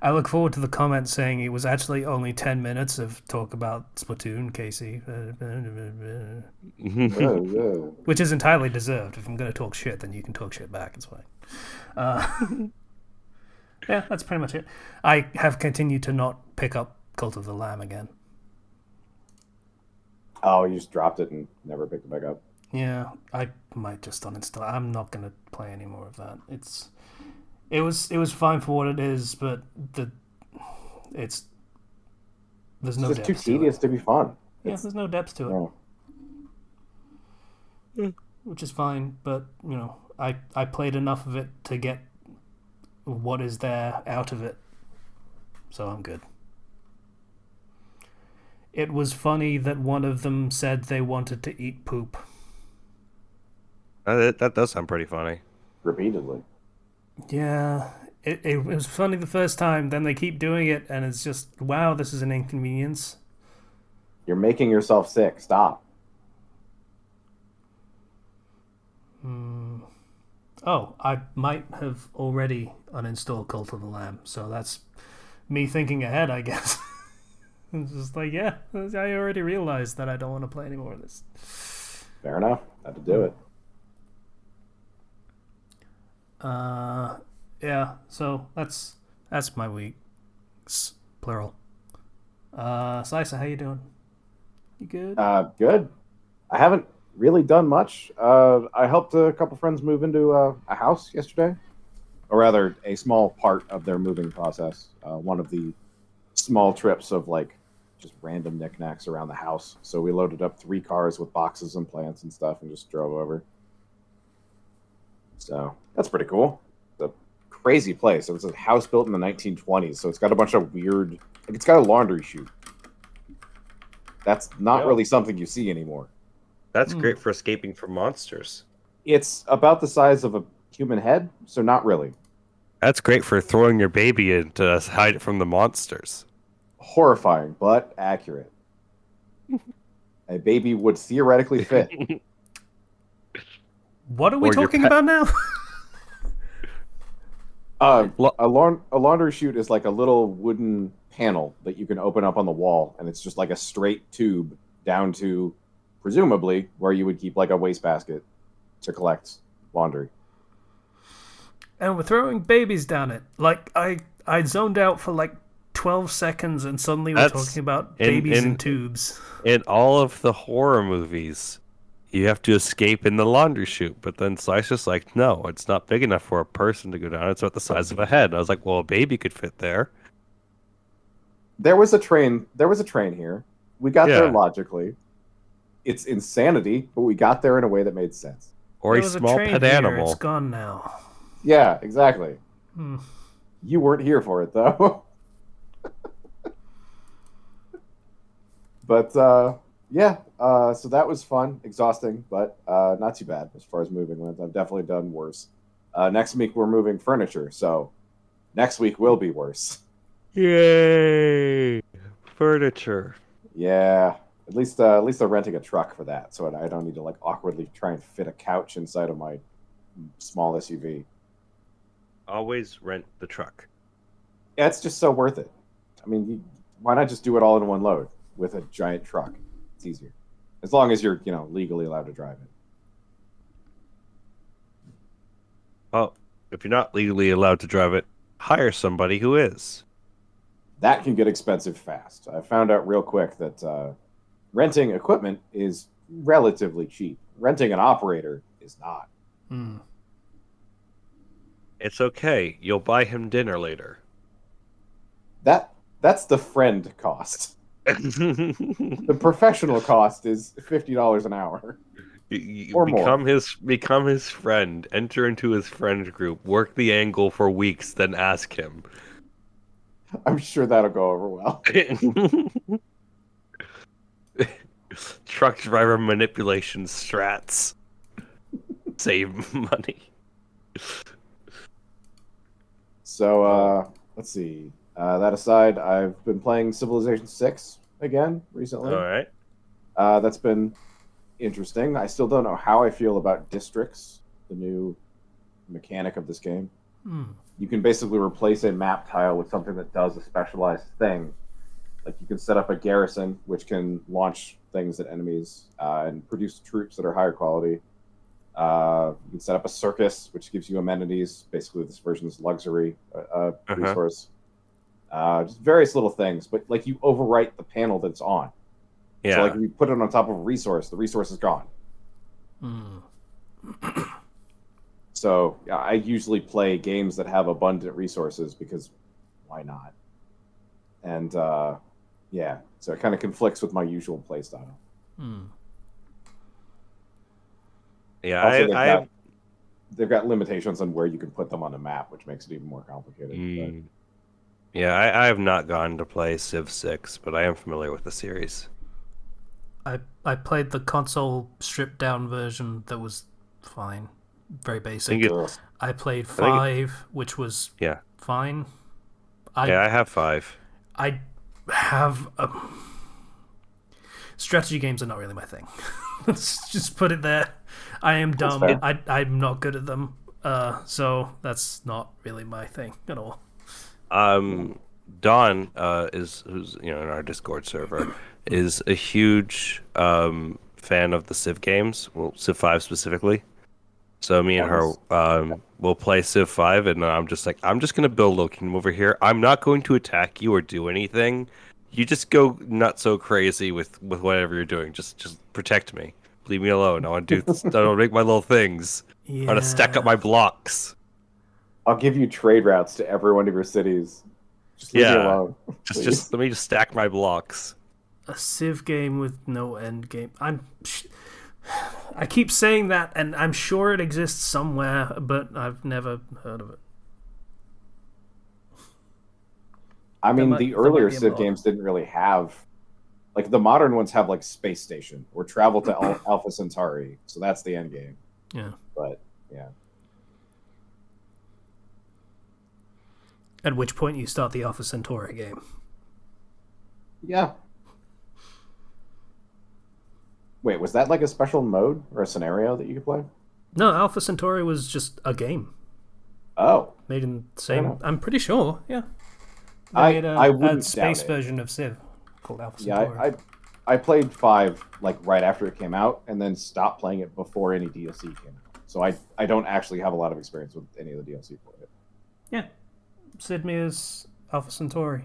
I look forward to the comment saying it was actually only 10 minutes of talk about Splatoon, Casey. Which is entirely deserved. If I'm going to talk shit, then you can talk shit back. It's fine. Yeah, that's pretty much it. I have continued to not pick up Cult of the Lamb again. Oh, you just dropped it and never picked it back up. Yeah, I might just uninstall it. I'm not going to play any more of that. It was fine for what it is, but there's no It's just depth too tedious to be fun. Yeah, there's no depth to it, which is fine. But I played enough of it to get what is there out of it, so I'm good. It was funny that one of them said they wanted to eat poop. That does sound pretty funny. Repeatedly. Yeah, it was funny the first time, then they keep doing it, and it's just, wow, this is an inconvenience. You're making yourself sick. Stop. Oh, I might have already uninstalled Cult of the Lamb, so that's me thinking ahead, I guess. It's just like, yeah, I already realized that I don't want to play any more of this. Fair enough. Had to do it. Yeah, so that's my week. Plural. Slicer, how you doing? You good? Good. I haven't really done much. I helped a couple friends move into a house yesterday, or rather, a small part of their moving process. One of the small trips of like just random knickknacks around the house. So we loaded up 3 cars with boxes and plants and stuff, and just drove over. So that's pretty cool. It's a crazy place. It was a house built in the 1920s, so it's got a bunch of weird. Like, it's got a laundry chute. That's not really something you see anymore. That's great for escaping from monsters. It's about the size of a human head, so not really. That's great for throwing your baby in to hide it from the monsters. Horrifying, but accurate. A baby would theoretically fit. What are we Or your talking pet- about now? Lo- A laundry chute is like a little wooden panel that you can open up on the wall, and it's just like a straight tube down to, presumably, where you would keep like a wastebasket to collect laundry. And we're throwing babies down it. Like, I zoned out for like 12 seconds and suddenly we're That's talking about in babies in in tubes. in all of the horror movies. You have to escape in the laundry chute, but then Slice's just like, no, it's not big enough for a person to go down. It's about the size of a head. I was like, well, a baby could fit there. There was a train. There was a train here. We got there Yeah, logically. It's insanity, but we got there in a way that made sense. or There a was a small train pet here, animal. it's gone now. Yeah, exactly. Hmm. You weren't here for it though. But yeah, so that was fun, exhausting, but not too bad as far as moving went. I've definitely done worse. Next week we're moving furniture, so next week will be worse. Yay! Furniture. Yeah, at least they're renting a truck for that, so I don't need to like awkwardly try and fit a couch inside of my small SUV. Always rent the truck. Yeah, it's just so worth it. I mean, why not just do it all in one load with a giant truck? It's easier, as long as you're legally allowed to drive it. Well, if you're not legally allowed to drive it, hire somebody who is. That can get expensive fast. I found out real quick that renting equipment is relatively cheap. Renting an operator is not. Hmm. It's okay. You'll buy him dinner later. That's the friend cost. The professional cost is $50 an hour You or more. become his friend. Enter into his friend group. Work the angle for weeks, then ask him. I'm sure that'll go over well. Truck driver manipulation strats. Save money. So let's see. That aside, I've been playing Civilization 6 again recently. All right. That's been interesting. I still don't know how I feel about districts, the new mechanic of this game. Hmm. You can basically replace a map tile with something that does a specialized thing. Like you can set up a garrison, which can launch things at enemies and produce troops that are higher quality. You can set up a circus, which gives you amenities. Basically, this version's luxury resource. Just various little things, but like you overwrite the panel that it's on. Yeah. So like if you put it on top of a resource, the resource is gone. Hmm. So yeah, I usually play games that have abundant resources because why not? And yeah, so it kind of conflicts with my usual play style. Hmm. Yeah, Also, they've got limitations on where you can put them on the map, which makes it even more complicated. Yeah, I have not gone to play Civ 6, but I am familiar with the series. I played the console stripped down version that was fine. Very basic. But, I played 5, which was Yeah. fine. I have 5. I have strategy games are not really my thing. Let's just put it there. I am dumb. fair. I'm not good at them. So that's not really my thing at all. Don who's in our Discord server is a huge fan of the Civ games, well Civ 5 specifically. So me and her will play Civ 5, and I'm just like, I'm just gonna build a little kingdom over here. I'm not going to attack you or do anything. You just go not so crazy with whatever you're doing. Just protect me. Leave me alone. I want to do. I want to make my little things. Yeah. I want to stack up my blocks. I'll give you trade routes to every one of your cities. Just leave me alone. Just let me just stack my blocks. A Civ game with no end game. I keep saying that, and I'm sure it exists somewhere, but I've never heard of it. I mean, the earlier be a Civ mod. games didn't really have, like the modern ones have like Space Station or travel to Alpha Centauri, so that's the end game. Yeah. But yeah, At which point you start the Alpha Centauri game. yeah. Wait, was that like a special mode or a scenario that you could play? No, Alpha Centauri was just a game Oh, made in the fair same. enough. I'm pretty sure. Yeah, they made I a wouldn't doubt space it. version of Civ called Alpha Yeah, Centauri. I played five like right after it came out, and then stopped playing it before any DLC came out. So I don't actually have a lot of experience with any of the DLC for it. Yeah, Sid Meier's Alpha Centauri.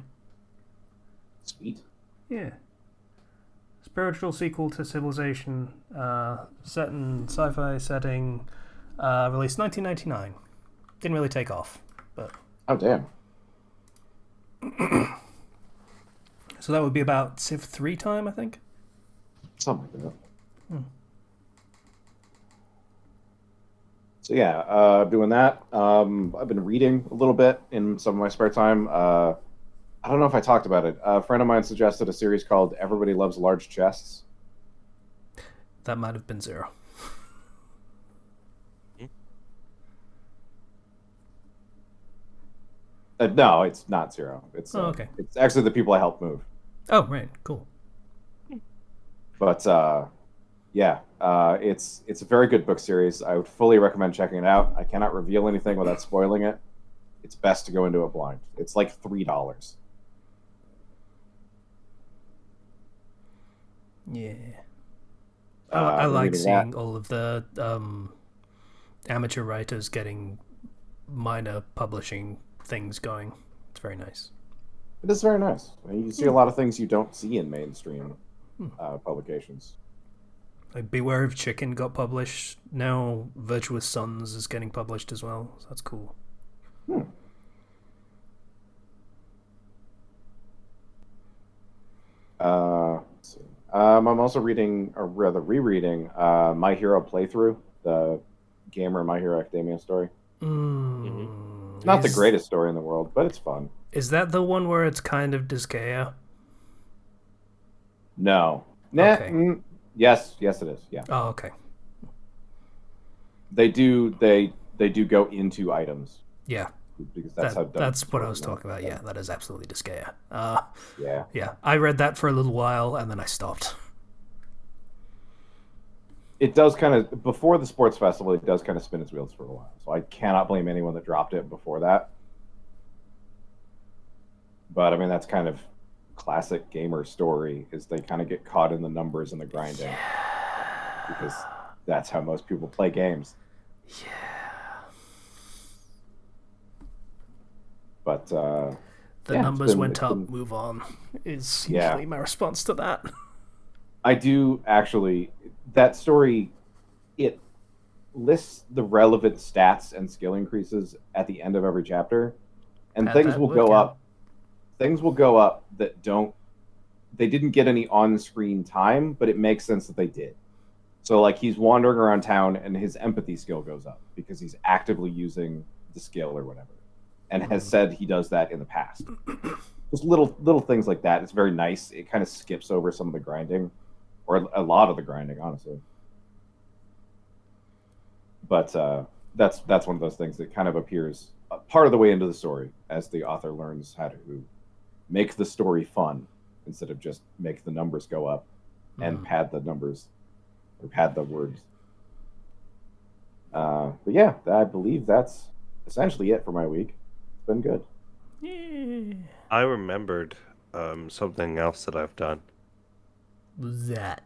Sweet. Yeah. Spiritual sequel to Civilization, set in sci-fi setting, released 1999. Didn't really take off, but Oh damn. so that would be about Civ 3 time, I think. Something like that. So yeah, doing that. I've been reading a little bit in some of my spare time. I don't know if I talked about it. A friend of mine suggested a series called Everybody Loves Large Chests. That might have been Zero. No, it's not Zero. It's Okay. It's actually the people I helped move. Oh, right, cool. But yeah, it's a very good book series. I would fully recommend checking it out. I cannot reveal anything without spoiling it. It's best to go into it blind. It's like $3. Yeah. I like reading seeing that. all of the amateur writers getting minor publishing things going. It's very nice. It is very nice. You see a lot of things you don't see in mainstream publications. Like Beware of Chicken got published. Now Virtuous Sons is getting published as well. So that's cool. Let's see. I'm also reading, or rather rereading, My Hero Playthrough, the gamer My Hero Academia story. It's not the greatest story in the world, but it's fun. Is that the one where it's kind of Disgaea? No. Nah, Okay. yes, it is. Yeah. Oh, okay. They do go into items Yeah. because that's how that's what I was talking about. Yeah, that is absolutely Disgaea. Yeah. Yeah, I read that for a little while and then I stopped. It does kind of before the sports festival. It does kind of spin its wheels for a while. So I cannot blame anyone that dropped it before that. But I mean, that's kind of classic gamer story. Is they kind of get caught in the numbers and the grinding because that's how most people play games. Yeah. But The yeah, numbers went up, move on, is Yeah. usually my response to that. I do actually. That story, it lists the relevant stats and skill increases at the end of every chapter, and Had things that will work go out. up. Things will go up that don't. They didn't get any on-screen time, but it makes sense that they did. So, like, he's wandering around town, and his empathy skill goes up because he's actively using the skill or whatever, and has said he does that in the past. Just little things like that. It's very nice. It kind of skips over some of the grinding, or a lot of the grinding, honestly. But that's one of those things that kind of appears part of the way into the story as the author learns how to make the story fun instead of just make the numbers go up and pad the numbers or pad the words. But yeah, I believe that's essentially it for my week. It's been good. Yeah. I remembered something else that I've done. That.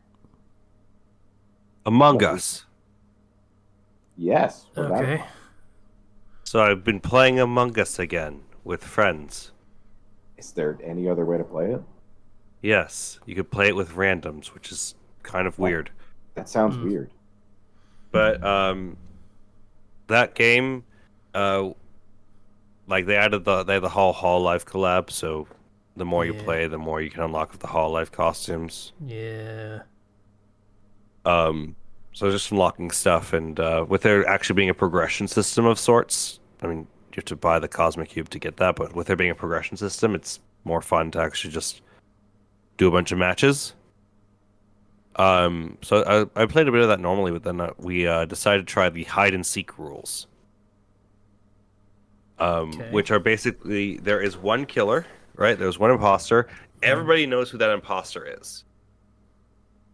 Among Us. Yes. for that. Okay. So I've been playing Among Us again with friends. Is there any other way to play it? Yes, you could play it with randoms, which is kind of weird. That sounds weird. But that game, like they had the whole life collab, so the more you Yeah. play, the more you can unlock the Hall life costumes. Yeah. So just unlocking stuff, and with there actually being a progression system of sorts. I mean, you have to buy the Cosmic Cube to get that, but with there being a progression system, it's more fun to actually just do a bunch of matches. So I played a bit of that normally, but then we decided to try the hide and seek rules. Which are basically there is one killer, right? There's one imposter. Everybody knows who that imposter is.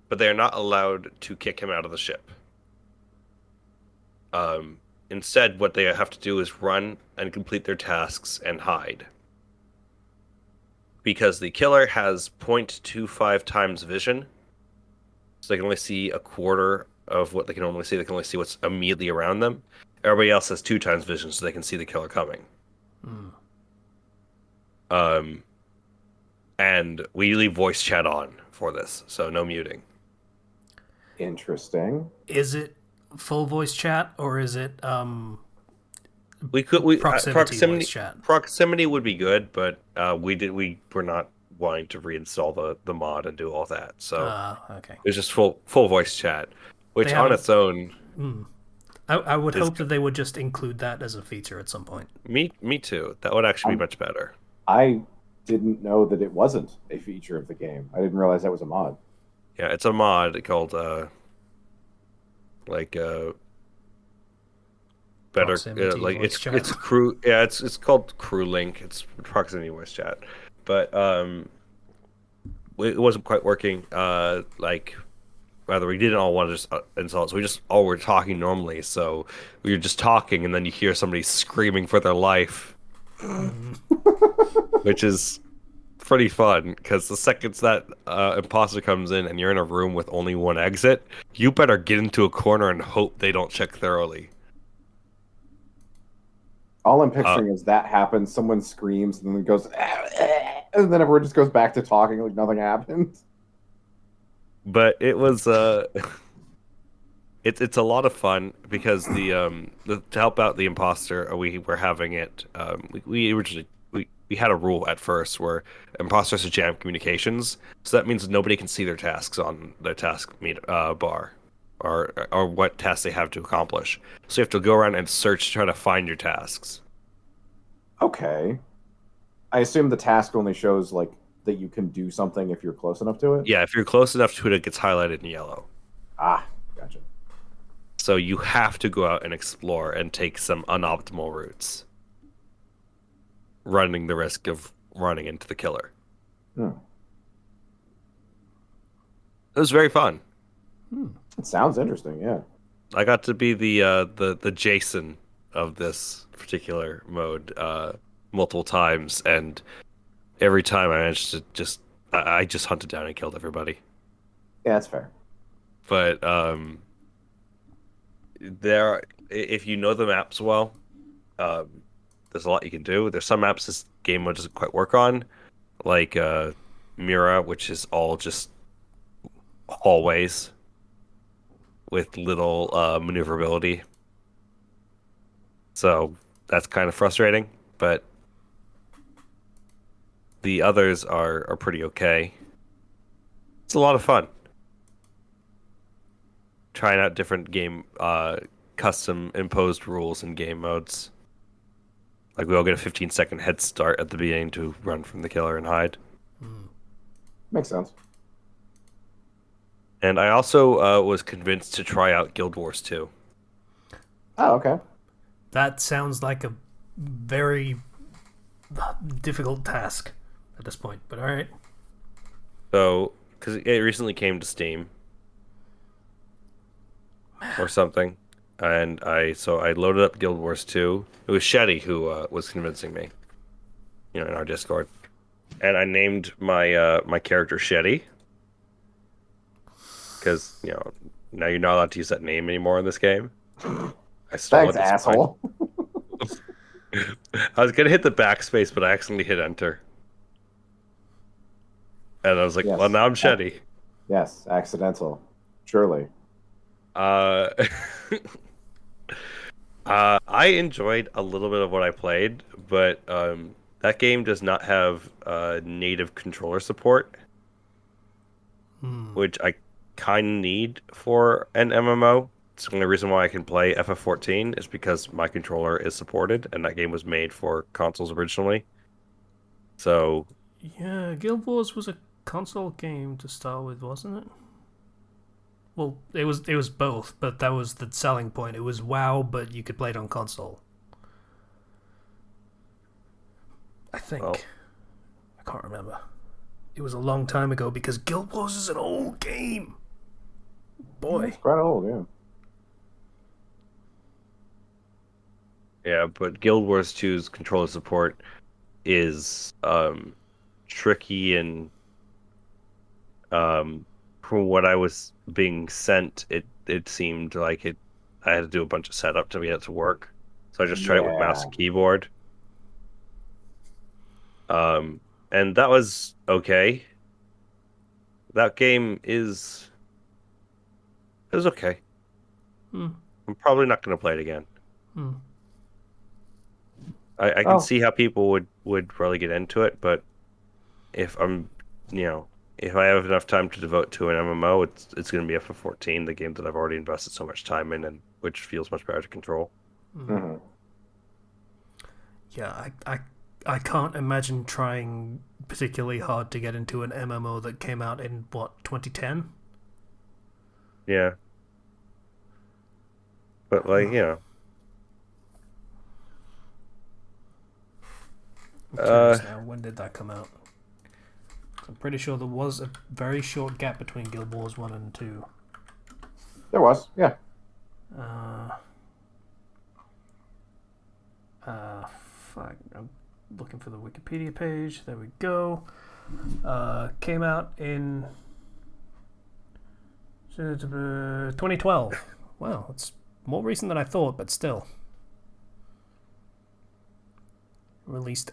but they are not allowed to kick him out of the ship. Instead, what they have to do is run and complete their tasks and hide. Because the killer has 0.25 times vision, so they can only see a quarter of what they can only see. They can only see what's immediately around them. Everybody else has 2 times vision, so they can see the killer coming. And we leave voice chat on for this, so no muting. Interesting. Is it full voice chat or is it proximity voice chat? Proximity would be good, but we were not wanting to reinstall the mod and do all that, so okay. it was just full voice chat, which on its own. I would hope that they would just include that as a feature at some point. Me too. That would actually be much better. I didn't know that it wasn't a feature of the game. I didn't realize that was a mod. Yeah, it's a mod called better it's crew. Yeah, it's called Crew Link. It's proximity voice chat, but it wasn't quite working. Rather, we didn't all want to just install it, so we just all were talking normally. So we were just talking, and then you hear somebody screaming for their life, which is pretty fun. Because the second that imposter comes in, and you're in a room with only one exit, you better get into a corner and hope they don't check thoroughly. All I'm picturing is that happens. Someone screams, and then it goes, and then everyone just goes back to talking like nothing happened. But it was it's a lot of fun because to help out the imposter, we were having it. We originally we had a rule at first where imposters are jam communications, so that means nobody can see their tasks on their task bar, or what tasks they have to accomplish. So you have to go around and search, trying to find your tasks. Okay, I assume the task only shows like that you can do something if you're close enough to it? Yeah, if you're close enough to it, it gets highlighted in yellow. Ah, gotcha. So you have to go out and explore and take some unoptimal routes, running the risk of running into the killer. It was very fun. It sounds interesting, yeah. I got to be the Jason of this particular mode multiple times, and every time I managed to I just hunted down and killed everybody. Yeah, that's fair. But if you know the maps well, there's a lot you can do. There's some maps this game mode doesn't quite work on, like Mira, which is all just hallways with little maneuverability. So that's kind of frustrating, but the others are pretty okay. It's a lot of fun. Trying out different game custom imposed rules in game modes. Like we all get a 15-second head start at the beginning to run from the killer and hide. Makes sense. And I also was convinced to try out Guild Wars 2. Oh, okay. That sounds like a very difficult task at this point, but all right. So, because it recently came to Steam or something, and I loaded up Guild Wars 2. It was Shetty who was convincing me, in our Discord, and I named my my character Shetty because now you're not allowed to use that name anymore in this game. I stole Thanks, asshole. I was gonna hit the backspace, but I accidentally hit enter. And I was like, yes. Well, now I'm Shetty. Yes, accidental. Surely. I enjoyed a little bit of what I played, but that game does not have native controller support, which I kind of need for an MMO. It's the only reason why I can play FF14 is because my controller is supported, and that game was made for consoles originally. So yeah, Guild Wars was a console game to start with, wasn't it? Well, it was both, but that was the selling point. It was WoW, but you could play it on console. I think. Well, I can't remember. It was a long time ago because Guild Wars is an old game. boy. It's quite old, yeah. Yeah, but Guild Wars 2's controller support is tricky, and from what I was being sent, it seemed like I had to do a bunch of setup to get it to work. So I just tried it with mouse Yeah. and keyboard. And that was okay. That game it was okay. Hmm. I'm probably not going to play it again. Hmm. I can Oh, see how people would really get into it, but if I'm, you know, if I have enough time to devote to an MMO, it's going to be FF14, the game that I've already invested so much time in, and which feels much better to control. mhm. Yeah, I can't imagine trying particularly hard to get into an MMO that came out in what 2010. Yeah, but like, I'm curious now. When did that come out? I'm pretty sure there was a very short gap between Guild Wars 1 and 2. There was, yeah. Fuck. I'm looking for the Wikipedia page. There we go. Came out in 2012. Wow, it's more recent than I thought, but still. Released.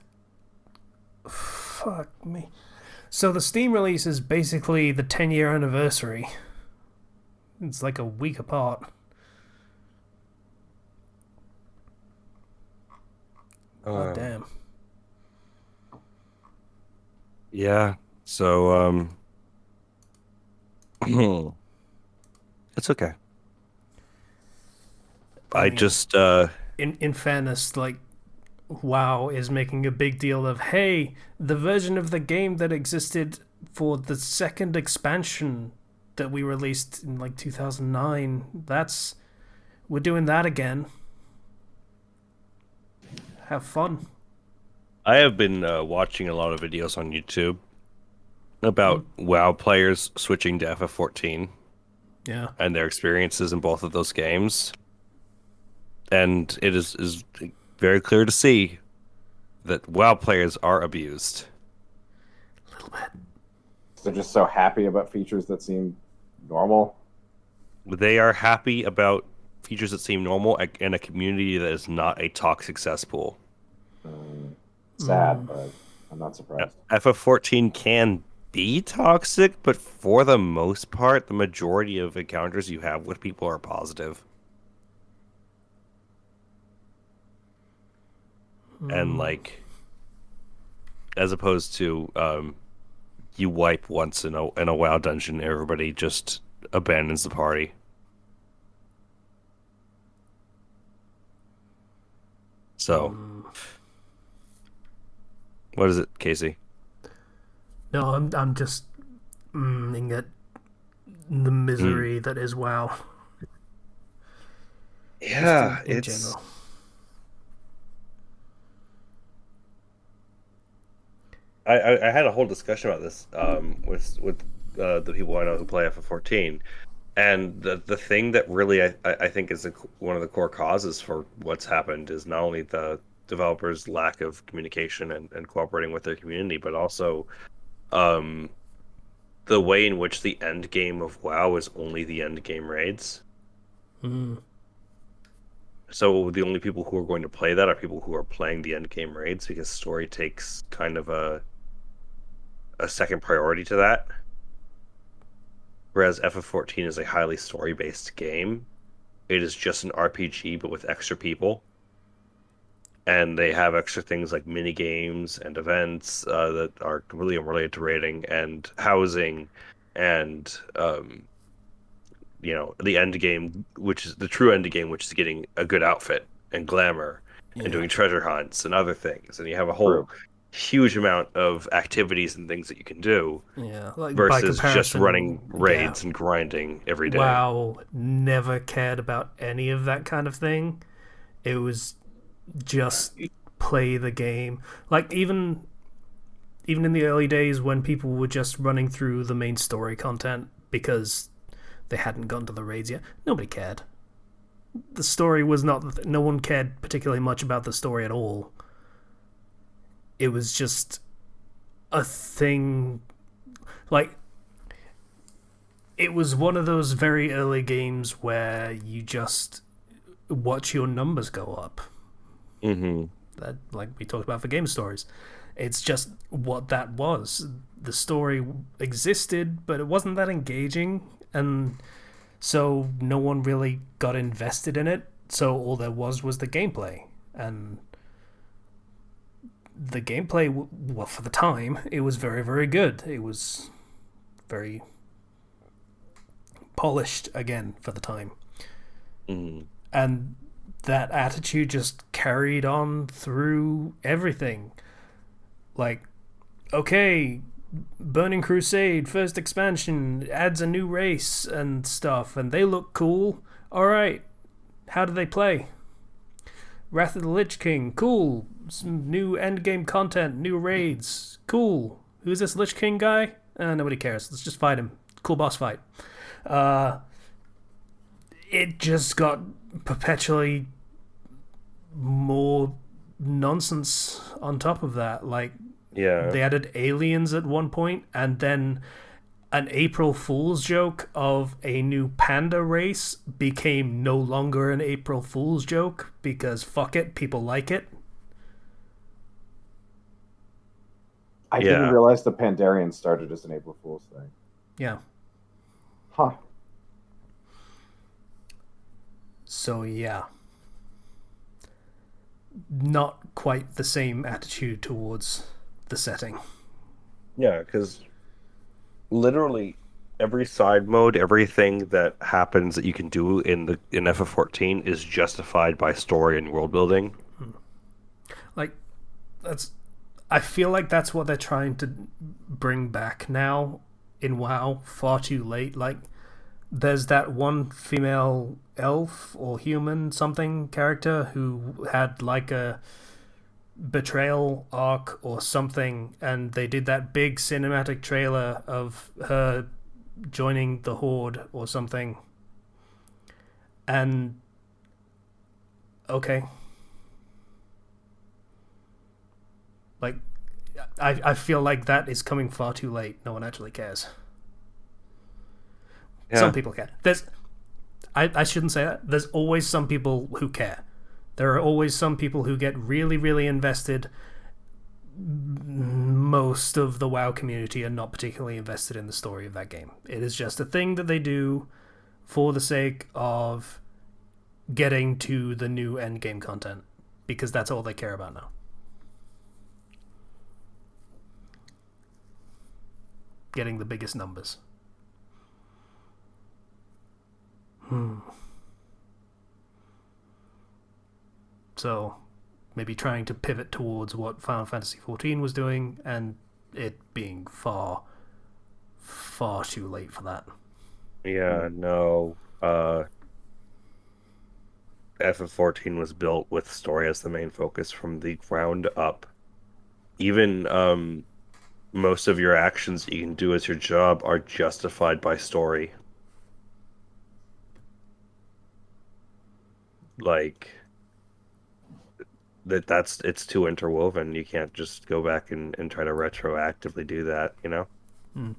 Fuck me. So the Steam release is basically the 10-year anniversary. It's like a week apart. Oh, damn. Yeah. So it's okay. I mean, just in fairness, like WoW is making a big deal of, hey, the version of the game that existed for the second expansion that we released in like 2009, we're doing that again. Have fun. I have been watching a lot of videos on YouTube about WoW players switching to FF14 Yeah. and their experiences in both of those games. And it is very clear to see that WoW players are abused. A little bit. They're just so happy about features that seem normal. They are happy about features that seem normal in a community that is not a toxic cesspool. Sad, but I'm not surprised. FF14 can be toxic, but for the most part, the majority of encounters you have with people are positive. And like, as opposed to you wipe once in a WoW dungeon, everybody just abandons the party. So, what is it, Casey? No, I'm just at the misery that is WoW. Yeah, in general. I had a whole discussion about this with the people I know who play FF14, and the thing that really I think is one of the core causes for what's happened is not only the developers' lack of communication and cooperating with their community, but also the way in which the end game of WoW is only the end game raids. So the only people who are going to play that are people who are playing the end game raids, because story takes kind of a second priority to that. Whereas FF14 is a highly story-based game. It is just an RPG, but with extra people. And they have extra things like mini games and events that are completely unrelated to raiding, and housing, and the end game, which is the true end game, which is getting a good outfit and glamour and doing treasure hunts and other things. And you have a whole huge amount of activities and things that you can do. Yeah, like versus just running raids and grinding every day. WoW never cared about any of that kind of thing. It was just play the game. Like even in the early days when people were just running through the main story content because they hadn't gotten to the raids yet. Nobody cared. The story was not. No one cared particularly much about the story at all. It was just a thing. Like, it was one of those very early games where you just watch your numbers go up. Mm-hmm. That, like we talked about for game stories, it's just what that was. The story existed, but it wasn't that engaging, and so no one really got invested in it. So all there was the gameplay, and the gameplay, well, for the time, it was very, very good. It was very polished again for the time. Mm. And that attitude just carried on through everything. Like, okay, Burning Crusade, first expansion, adds a new race and stuff, and they look cool. Alright, how do they play? Wrath of the Lich King, cool. Some new endgame content, new raids, cool. Who's this Lich King guy? Nobody cares. Let's just fight him. Cool boss fight. It just got perpetually more nonsense on top of that. Like, Yeah. they added aliens at one point, and then an April Fool's joke of a new panda race became no longer an April Fool's joke because fuck it, people like it. I Yeah. didn't realize the Pandarian started as an April Fool's thing. Yeah. Huh. So yeah. Not quite the same attitude towards the setting. Yeah, because literally every side mode, everything that happens that you can do in FF14 is justified by story and world building. Like, I feel like that's what they're trying to bring back now in WoW far too late. Like, there's that one female elf or human something character who had like a betrayal arc or something, and they did that big cinematic trailer of her joining the Horde or something. And okay, like, I feel like that is coming far too late. No one actually cares. Yeah. Some people care. I shouldn't say that. There's always some people who care. There are always some people who get really, really invested. Most of the WoW community are not particularly invested in the story of that game. It is just a thing that they do for the sake of getting to the new endgame content, because that's all they care about now. Getting the biggest numbers. So maybe trying to pivot towards what Final Fantasy XIV was doing, and it being far, far too late for that. Yeah, no. FF14 was built with story as the main focus from the ground up. Even most of your actions that you can do as your job are justified by story. Like, it's too interwoven. You can't just go back and try to retroactively do that, you know? And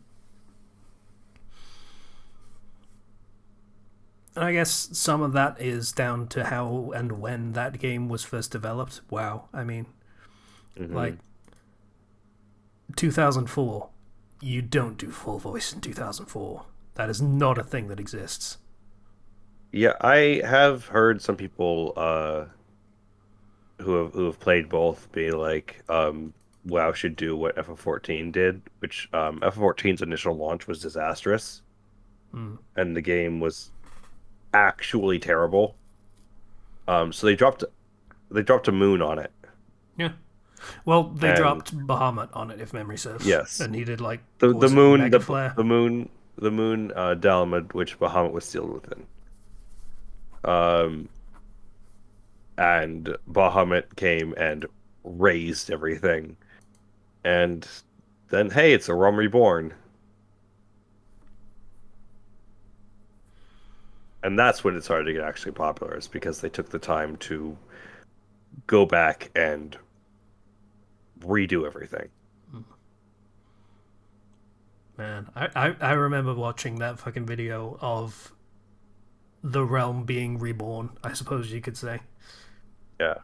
I guess some of that is down to how and when that game was first developed. Wow, I mean, like 2004, you don't do full voice in 2004. That is not a thing that exists. Yeah, I have heard some people who have played both be like, WoW should do what FF14 did, which FF14's initial launch was disastrous, and the game was actually terrible. So they dropped a moon on it. Yeah. Well, they dropped Bahamut on it, if memory serves. Yes. And he did like The moon Mega Flare? the moon Dalamud, which Bahamut was sealed within. And Bahamut came and raised everything. And then, hey, it's a Realm Reborn. And that's when it started to get actually popular, is because they took the time to go back and redo everything. Man, I remember watching that fucking video of the realm being reborn, I suppose you could say. Yeah.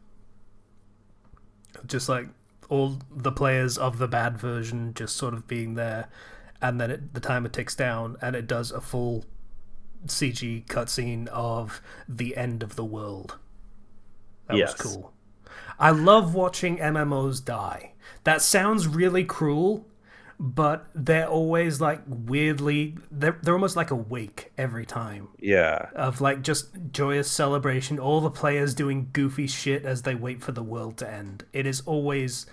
Just like all the players of the bad version just sort of being there, and then the timer ticks down and it does a full CG cutscene of the end of the world. That was Yes. cool. I love watching MMOs die. That sounds really cruel, but they're always like weirdly they're almost like awake every time. Yeah. Of like just joyous celebration, all the players doing goofy shit as they wait for the world to end. It is always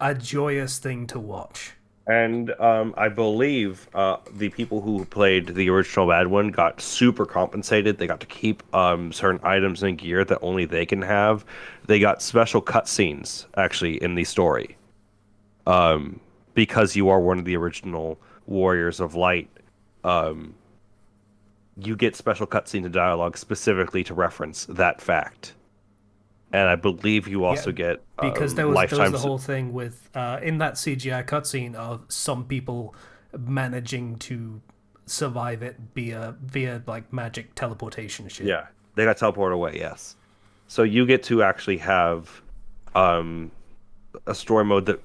a joyous thing to watch. And I believe the people who played the original bad one got super compensated. They got to keep certain items and gear that only they can have. They got special cutscenes actually in the story. Because you are one of the original Warriors of Light, you get special cutscenes and dialogue specifically to reference that fact. And I believe you also get Because there was lifetime. the whole thing with in that CGI cutscene of some people managing to survive it via like magic teleportation shit. Yeah, they got teleported away. Yes, so you get to actually have a story mode that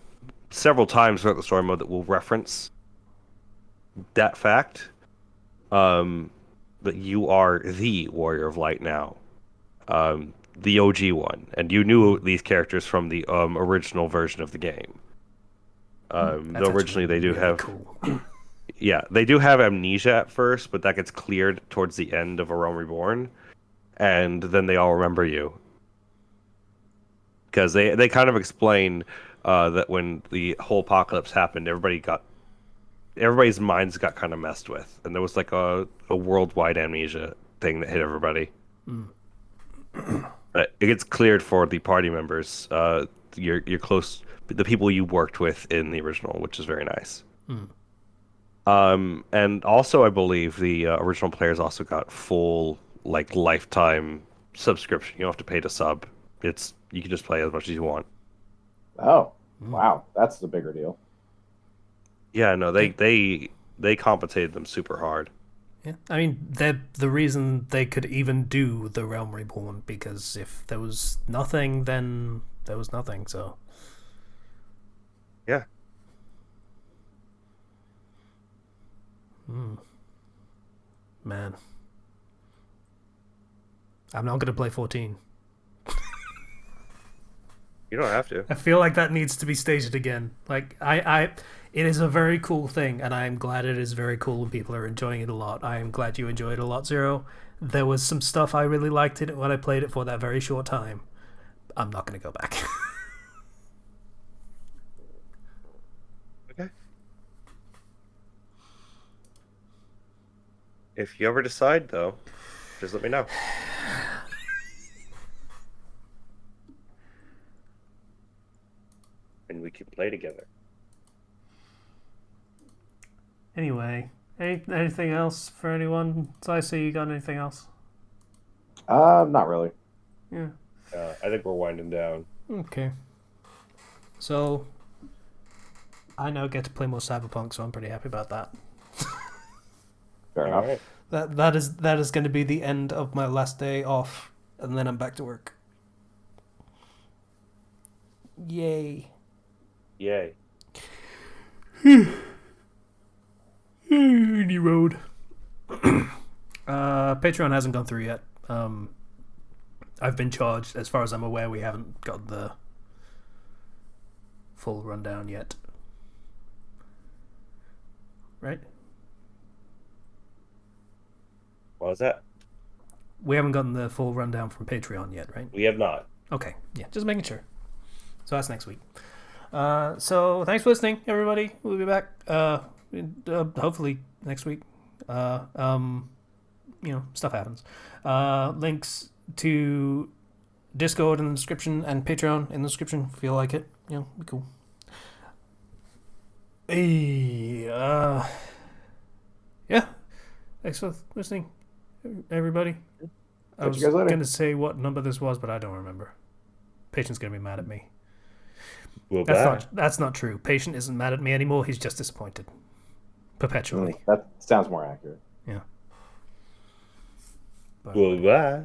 several times throughout the story mode that will reference that fact. That you are the Warrior of Light now. The OG one, and you knew these characters from the original version of the game. That's Originally they do really have, cool. yeah, they do have amnesia at first, but that gets cleared towards the end of A Realm Reborn, and then they all remember you because they kind of explain that when the whole apocalypse happened, everybody's minds got kind of messed with, and there was like a worldwide amnesia thing that hit everybody. It gets cleared for the party members, your close, the people you worked with in the original, which is very nice. And also I believe the original players also got full like lifetime subscription. You don't have to pay to sub. You can just play as much as you want. Oh, wow, that's the bigger deal. Yeah, no, they compensated them super hard. Yeah, I mean, they're the reason they could even do the Realm Reborn, because if there was nothing, then there was nothing, so... Yeah. Man. I'm not going to play 14. You don't have to. I feel like that needs to be stated again. Like, it is a very cool thing, and I am glad it is very cool and people are enjoying it a lot. I am glad you enjoyed it a lot, Zero. There was some stuff I really liked it when I played it for that very short time. I'm not going to go back. Okay. If you ever decide, though, just let me know. And we can play together. Anyway, anything else for anyone? So I see you got anything else? Not really. Yeah. I think we're winding down. Okay. So, I now get to play more Cyberpunk, so I'm pretty happy about that. Fair enough. Right. That is going to be the end of my last day off, and then I'm back to work. Yay. Yay. Any road. Patreon hasn't gone through yet. I've been charged. As far as I'm aware, we haven't got the full rundown yet. Right? What was that? We haven't gotten the full rundown from Patreon yet, right? We have not. Okay, yeah, just making sure. So that's next week. So thanks for listening, everybody. We'll be back hopefully next week. Stuff happens. Links to Discord in the description and Patreon in the description if you like it. Be cool. Hey, yeah. Thanks for listening, everybody. I Catch was you guys later. going to say what number this was, but I don't remember. Patient's going to be mad at me. Well, That's not true. Patient isn't mad at me anymore. He's just disappointed. Perpetually. That sounds more accurate. Yeah. But, Well, bye.